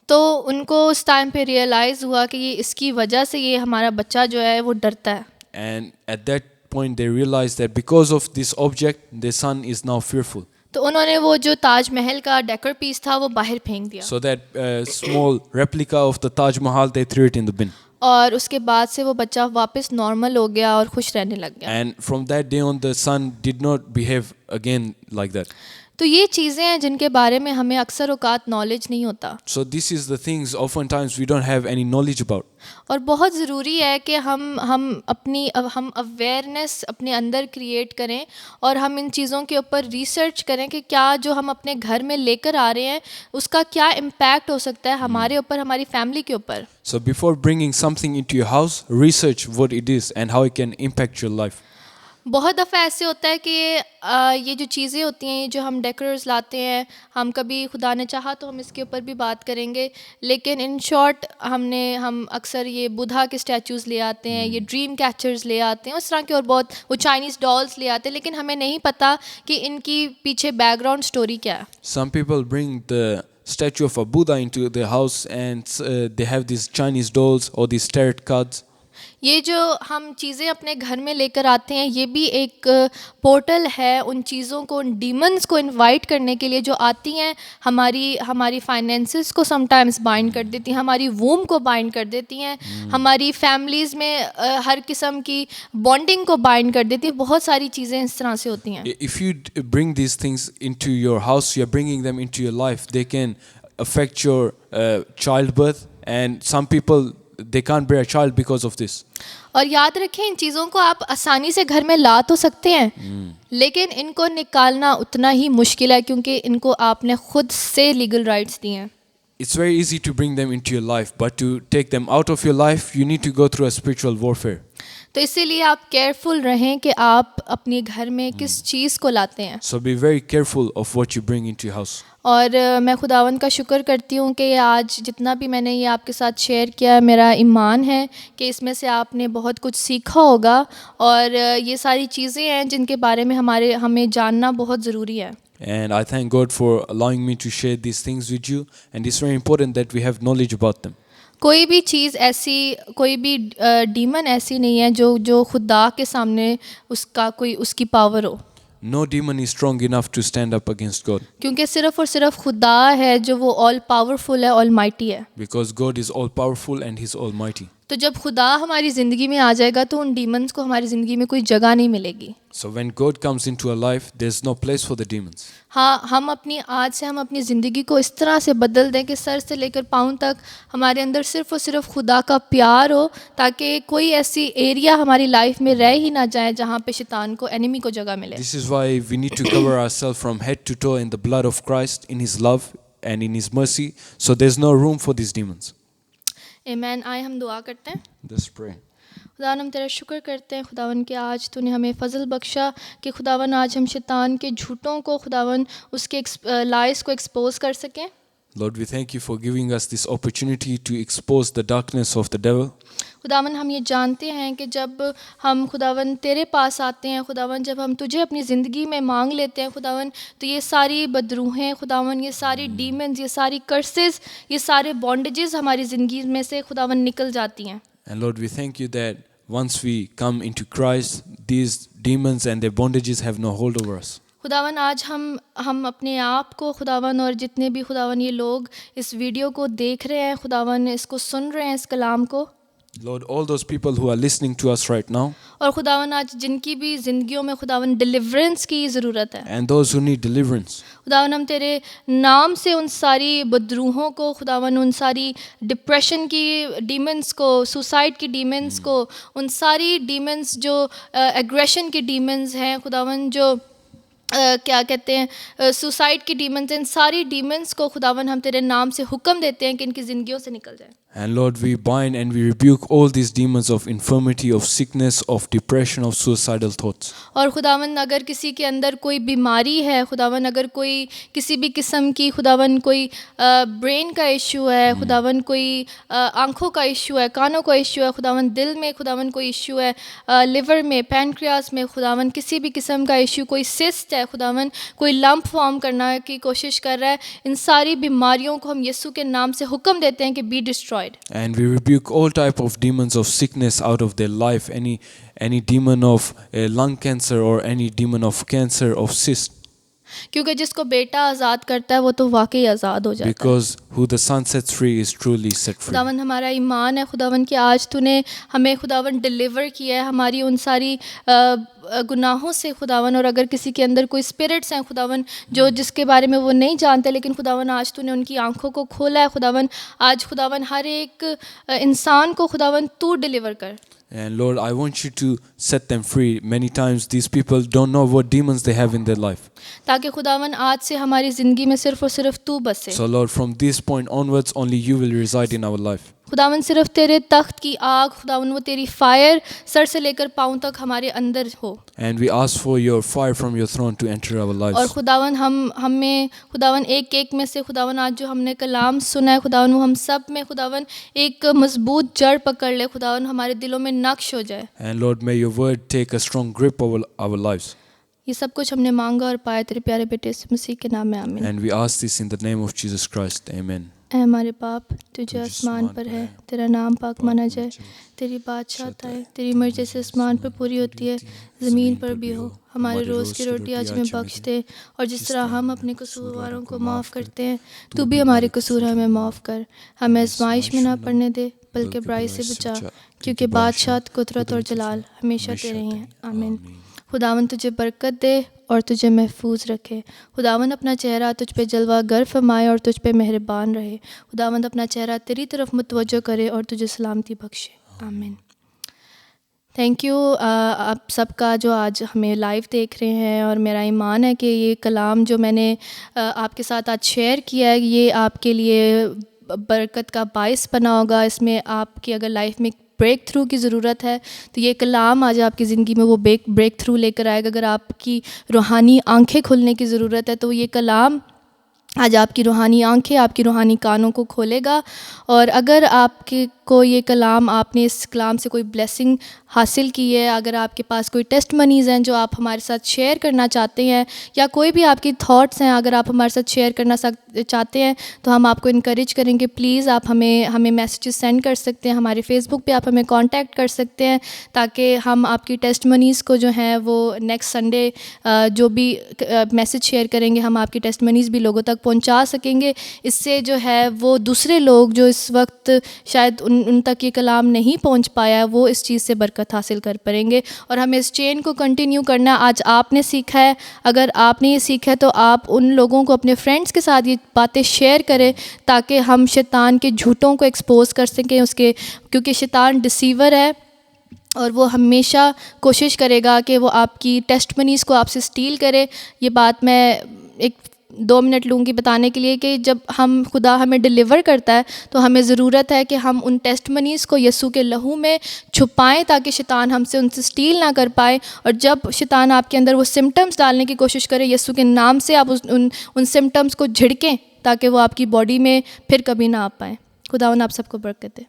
तो उनको उस टाइम पे रियलाइज़ हुआ कि ये इसकी वजह से ये हमारा बच्चा जो है वो डरता है. And at that point they realized that because of this object, their son is now fearful. तो उन्होंने वो जो ताजमहल का डेकर पीस था वो बाहर फेंक दिया. So that small replica of the Taj Mahal, they threw it in the bin. और उसके बाद से वो बच्चा वापस नॉर्मल हो गया और खुश रहने लग गया. And from that day on, the son did not behave again like that. तो ये चीज़ें हैं जिनके बारे में हमें अक्सर औकात नॉलेज नहीं होता. So this is the things oftentimes we don't have any knowledge about. और बहुत ज़रूरी है कि हम अवेयरनेस अपने अंदर क्रिएट करें और हम इन चीज़ों के ऊपर रिसर्च करें कि क्या जो हम अपने घर में लेकर आ रहे हैं उसका क्या इम्पैक्ट हो सकता है हमारे ऊपर, हमारी फैमिली के ऊपर. So before bringing something into your house, research what it is and how it can impact your life. बहुत दफ़ा ऐसे होता है कि ये जो चीज़ें होती हैं, ये जो हम डेकोरेटर्स लाते हैं, हम कभी खुदा ने चाहा तो हम इसके ऊपर भी बात करेंगे, लेकिन इन शॉर्ट हम अक्सर ये बुधा के स्टैचूज़ ले आते हैं, ये ड्रीम कैचर्स ले आते हैं, उस तरह के और बहुत वो चाइनीज़ डॉल्स ले आते हैं, लेकिन हमें नहीं पता कि इनकी पीछे बैकग्राउंड स्टोरी क्या है. Some people bring the statue of a Buddha into their house and they have these Chinese dolls or these tarot cards. ये जो हम चीज़ें अपने घर में लेकर आते हैं ये भी एक पोर्टल है उन चीज़ों को, उन डीमंस को इनवाइट करने के लिए जो आती हैं, हमारी फाइनेंसेस को समटाइम्स बाइंड कर देती हैं, हमारी वूम को बाइंड कर देती हैं, हमारी फैमिलीज़ में हर किस्म की बॉन्डिंग को बाइंड कर देती हैं. बहुत सारी चीज़ें इस तरह से होती हैं. If you bring these things into your house, you are bringing them into your life. They can affect your childbirth, and some people they can't bear a child because of this. और याद रखें इन चीज़ों को आप आसानी से घर में ला तो सकते हैं, लेकिन इनको निकालना उतना ही मुश्किल है क्योंकि इनको आपने खुद से लीगल राइट्स दिए हैं. It's very easy to bring them into your life, but to take them out of your life, you need to go through a spiritual warfare. तो इसीलिए आप केयरफुल रहें कि आप अपने घर में किस चीज़ को लाते हैं. So be very careful of what you bring into your house. और मैं खुदावंद का शुक्र करती हूँ कि आज जितना भी मैंने ये आपके साथ शेयर किया, मेरा ईमान है कि इसमें से आपने बहुत कुछ सीखा होगा, और ये सारी चीज़ें हैं जिनके बारे में हमें जानना बहुत ज़रूरी है. And I thank God for allowing me to share these things with you, and it's very important that we have knowledge about them. कोई भी चीज़ ऐसी, कोई भी डीमन ऐसी नहीं है जो खुदा के सामने उसकी पावर हो. No demon is strong enough to stand up against God. क्योंकि सिर्फ और सिर्फ खुदा है जो वो ऑल पावरफुल है, ऑल माइटी है. Because God is all powerful and He's almighty. तो जब खुदा हमारी ज़िंदगी में आ जाएगा तो उन डीमंस को हमारी ज़िंदगी में कोई जगह नहीं मिलेगी. So when God comes into our life, there's no place for the demons. हाँ, हम अपनी ज़िंदगी को इस तरह से बदल दें कि सर से लेकर पाँव तक हमारे अंदर सिर्फ और सिर्फ खुदा का प्यार हो, ताकि कोई ऐसी एरिया हमारी लाइफ में रह ही ना जाए जहाँ पे शैतान को, एनिमी को जगह मिले. This is why we need to cover ourselves from head to toe in the blood of Christ, in His love and in His mercy. So there's no room for these demons. आमीन. आए हम दुआ करते हैं. Let's pray. खुदावन हम तेरा शुक्र करते हैं खुदावन कि आज तूने हमें फ़ज़ल बख्शा कि खुदावन आज हम शैतान के झूठों को, खुदावन उसके लाइस को एक्सपोज कर सकें. Lord, we thank you for giving us this opportunity to expose the darkness of the devil. खुदावन हम ये जानते हैं कि जब हम खुदावन तेरे पास आते हैं खुदावन, जब हम तुझे अपनी ज़िंदगी में मांग लेते हैं खुदावन, तो ये सारी बदरूहें खुदावन, ये सारी डीमंस, ये सारी कर्सेस, ये सारे बॉन्डेजेस हमारी ज़िंदगी में से खुदावन निकल जाती हैं. And Lord, we thank you that once we come into Christ, these demons and their bondages have no hold over us. खुदावन आज हम अपने आप को खुदावन और जितने भी खुदावन ये लोग इस वीडियो को देख रहे हैं खुदावन, इसको सुन रहे हैं, इस कलाम को, Lord, all those people who are listening to us right now, और खुदावन आज जिनकी भी ज़िंदगियों में खुदावन डिलीवरेंस की ज़रूरत है, and those who need deliverance, खुदावन हम तेरे नाम से उन सारी बदरूहों को खुदावन, उन सारी डिप्रेशन की डीमंस को, सुसाइड की डीमंस को, उन सारी डीमंस जो एग्रेशन की डीमंस हैं खुदावन, जो क्या कहते हैं सुसाइड की डीमंस, इन सारी डीमंस को खुदावन हम तेरे नाम से हुक्म देते हैं कि इनकी ज़िंदगियों से निकल जाए. and Lord, we bind and we rebuke all these demons of infirmity, of sickness, of depression, of suicidal thoughts. और खुदावन अगर किसी के अंदर कोई बीमारी है खुदावन, अगर कोई किसी भी किस्म की खुदावन कोई ब्रेन का इशू है खुदावन, कोई आंखों का इशू है, कानों का इशू है खुदावन, दिल में खुदावन कोई इशू है, लिवर में, पैनक्रियास में खुदावन किसी भी किस्म का इशू, कोई सिस्ट है खुदावन, कोई लंप फॉर्म करना की कोशिश कर रहा है, इन सारी बीमारियों को हम यीशु के नाम से हुक्म देते हैं कि be destroyed. And we rebuke all type of demons of sickness out of their life, any demon of lung cancer or any demon of cancer, of cyst. क्योंकि जिसको बेटा आज़ाद करता है वो तो वाकई आज़ाद हो जाता है. Because who the Son sets free is truly set free. खुदावन हमारा ईमान है खुदावन कि आज तूने हमें खुदावन डिलीवर किया है हमारी उन सारी गुनाहों से खुदावन, और अगर किसी के अंदर कोई स्पिरिट्स हैं खुदावन जो जिसके बारे में वो नहीं जानते, लेकिन खुदावन आज तूने उनकी आंखों को खोला है खुदावन. आज खुदावन हर एक इंसान को खुदावन तू डिलीवर कर. And Lord, I want you to set them free. Many times these people don't know what demons they have in their life. ताकि खुदावन आज से हमारी ज़िंदगी में सिर्फ़ और सिर्फ तू बसे. So Lord, from this point onwards, only you will reside in our life. खुदावन सिर्फ तेरे तख्त की आग खुदावन, वो तेरी फायर सर से लेकर पाँव तक हमारे अंदर हो. And we ask for your fire from your throne to enter our lives. और खुदावन हमें खुदावन एक में से खुदावन आज जो हमने कलाम सुना है खुदावन, वो हम सब में खुदावन एक मजबूत जड़ पकड़ ले खुदावन, हमारे दिलों में नक्श हो जाए. And Lord, may your word take a strong grip over our lives. ये सब कुछ हमने मांगा और पाया तेरे प्यारे बेटे यीशु मसीह के नाम में, आमीन. And we ask this in the name of Jesus Christ. Amen. ऐ हमारे बाप तुझे आसमान पर है, तेरा नाम पाक माना जाए, तेरी बादशाहत आए, तेरी मर्जी से आसमान पर पूरी होती है ज़मीन पर भी हो. हमारे रोज़ की रोटी आज हमें बख्श दे, और जिस तरह हम अपने कसूरवारों को माफ़ करते हैं तू भी हमारे कसूर हमें माफ़ कर. हमें आजमाइश में ना पड़ने दे बल्कि बुराई से बचा, क्योंकि बादशाहत, कुदरत और जलाल हमेशा तेरे ही हैं. आमीन. खुदावन तुझे बरकत दे और तुझे महफूज रखे. खुदावन अपना चेहरा तुझ पे जलवा गर फरमाए और तुझ पे मेहरबान रहे. खुदावन अपना चेहरा तेरी तरफ मुतवज्जो करे और तुझे सलामती बख्शे. आमीन. थैंक यू आप सबका जो आज हमें लाइव देख रहे हैं, और मेरा ईमान है कि ये कलाम जो मैंने आपके साथ आज शेयर किया है ये आपके लिए बरकत का बाइस बना होगा. इसमें आपकी अगर लाइफ में ब्रेक थ्रू की ज़रूरत है तो ये कलाम आज आपकी ज़िंदगी में वो ब्रेक थ्रू लेकर आएगा. अगर आपकी रूहानी आंखें खुलने की ज़रूरत है तो ये कलाम आज आपकी रूहानी आंखें, आपकी रूहानी कानों को खोलेगा. और अगर आपके को ये कलाम, आपने इस कलाम से कोई ब्लेसिंग हासिल की है, अगर आपके पास कोई टेस्टमनीज़ हैं जो आप हमारे साथ शेयर करना चाहते हैं, या कोई भी आपकी थॉट्स हैं अगर आप हमारे साथ शेयर करना चाहते हैं, तो हम आपको इनकरेज करेंगे प्लीज़ आप हमें मैसेजेस सेंड कर सकते हैं. हमारे फेसबुक पे आप हमें कांटेक्ट कर सकते हैं ताकि हम आपकी टेस्टमनीज़ को जो है वो नेक्स्ट संडे जो भी मैसेज शेयर करेंगे हम आपकी टेस्टमनीज़ भी लोगों तक पहुंचा सकेंगे. इससे जो है वो दूसरे लोग जो इस वक्त शायद उन तक ये कलाम नहीं पहुंच पाया, वो इस चीज़ से बरकत हासिल कर पाएंगे. और हमें इस चेन को कंटिन्यू करना. आज आपने सीखा है, अगर आपने ये सीखा है तो आप उन लोगों को, अपने फ्रेंड्स के साथ ये बातें शेयर करें ताकि हम शैतान के झूठों को एक्सपोज कर सकें उसके, क्योंकि शैतान डिसीवर है और वो हमेशा कोशिश करेगा कि वो आपकी टेस्टमनीज़ को आपसे स्टील करे. ये बात मैं एक 2 मिनट लूँगी बताने के लिए कि जब खुदा हमें डिलीवर करता है तो हमें ज़रूरत है कि हम उन टेस्टमनीज़ को यीशु के लहू में छुपाएं ताकि शैतान हमसे उनसे स्टील ना कर पाए. और जब शैतान आपके अंदर वो सिम्टम्स डालने की कोशिश करे, यीशु के नाम से आप उन सिम्टम्स को झिड़कें ताकि वो आपकी बॉडी में फिर कभी ना आ पाए। खुदावंद आप सबको बरकत दे।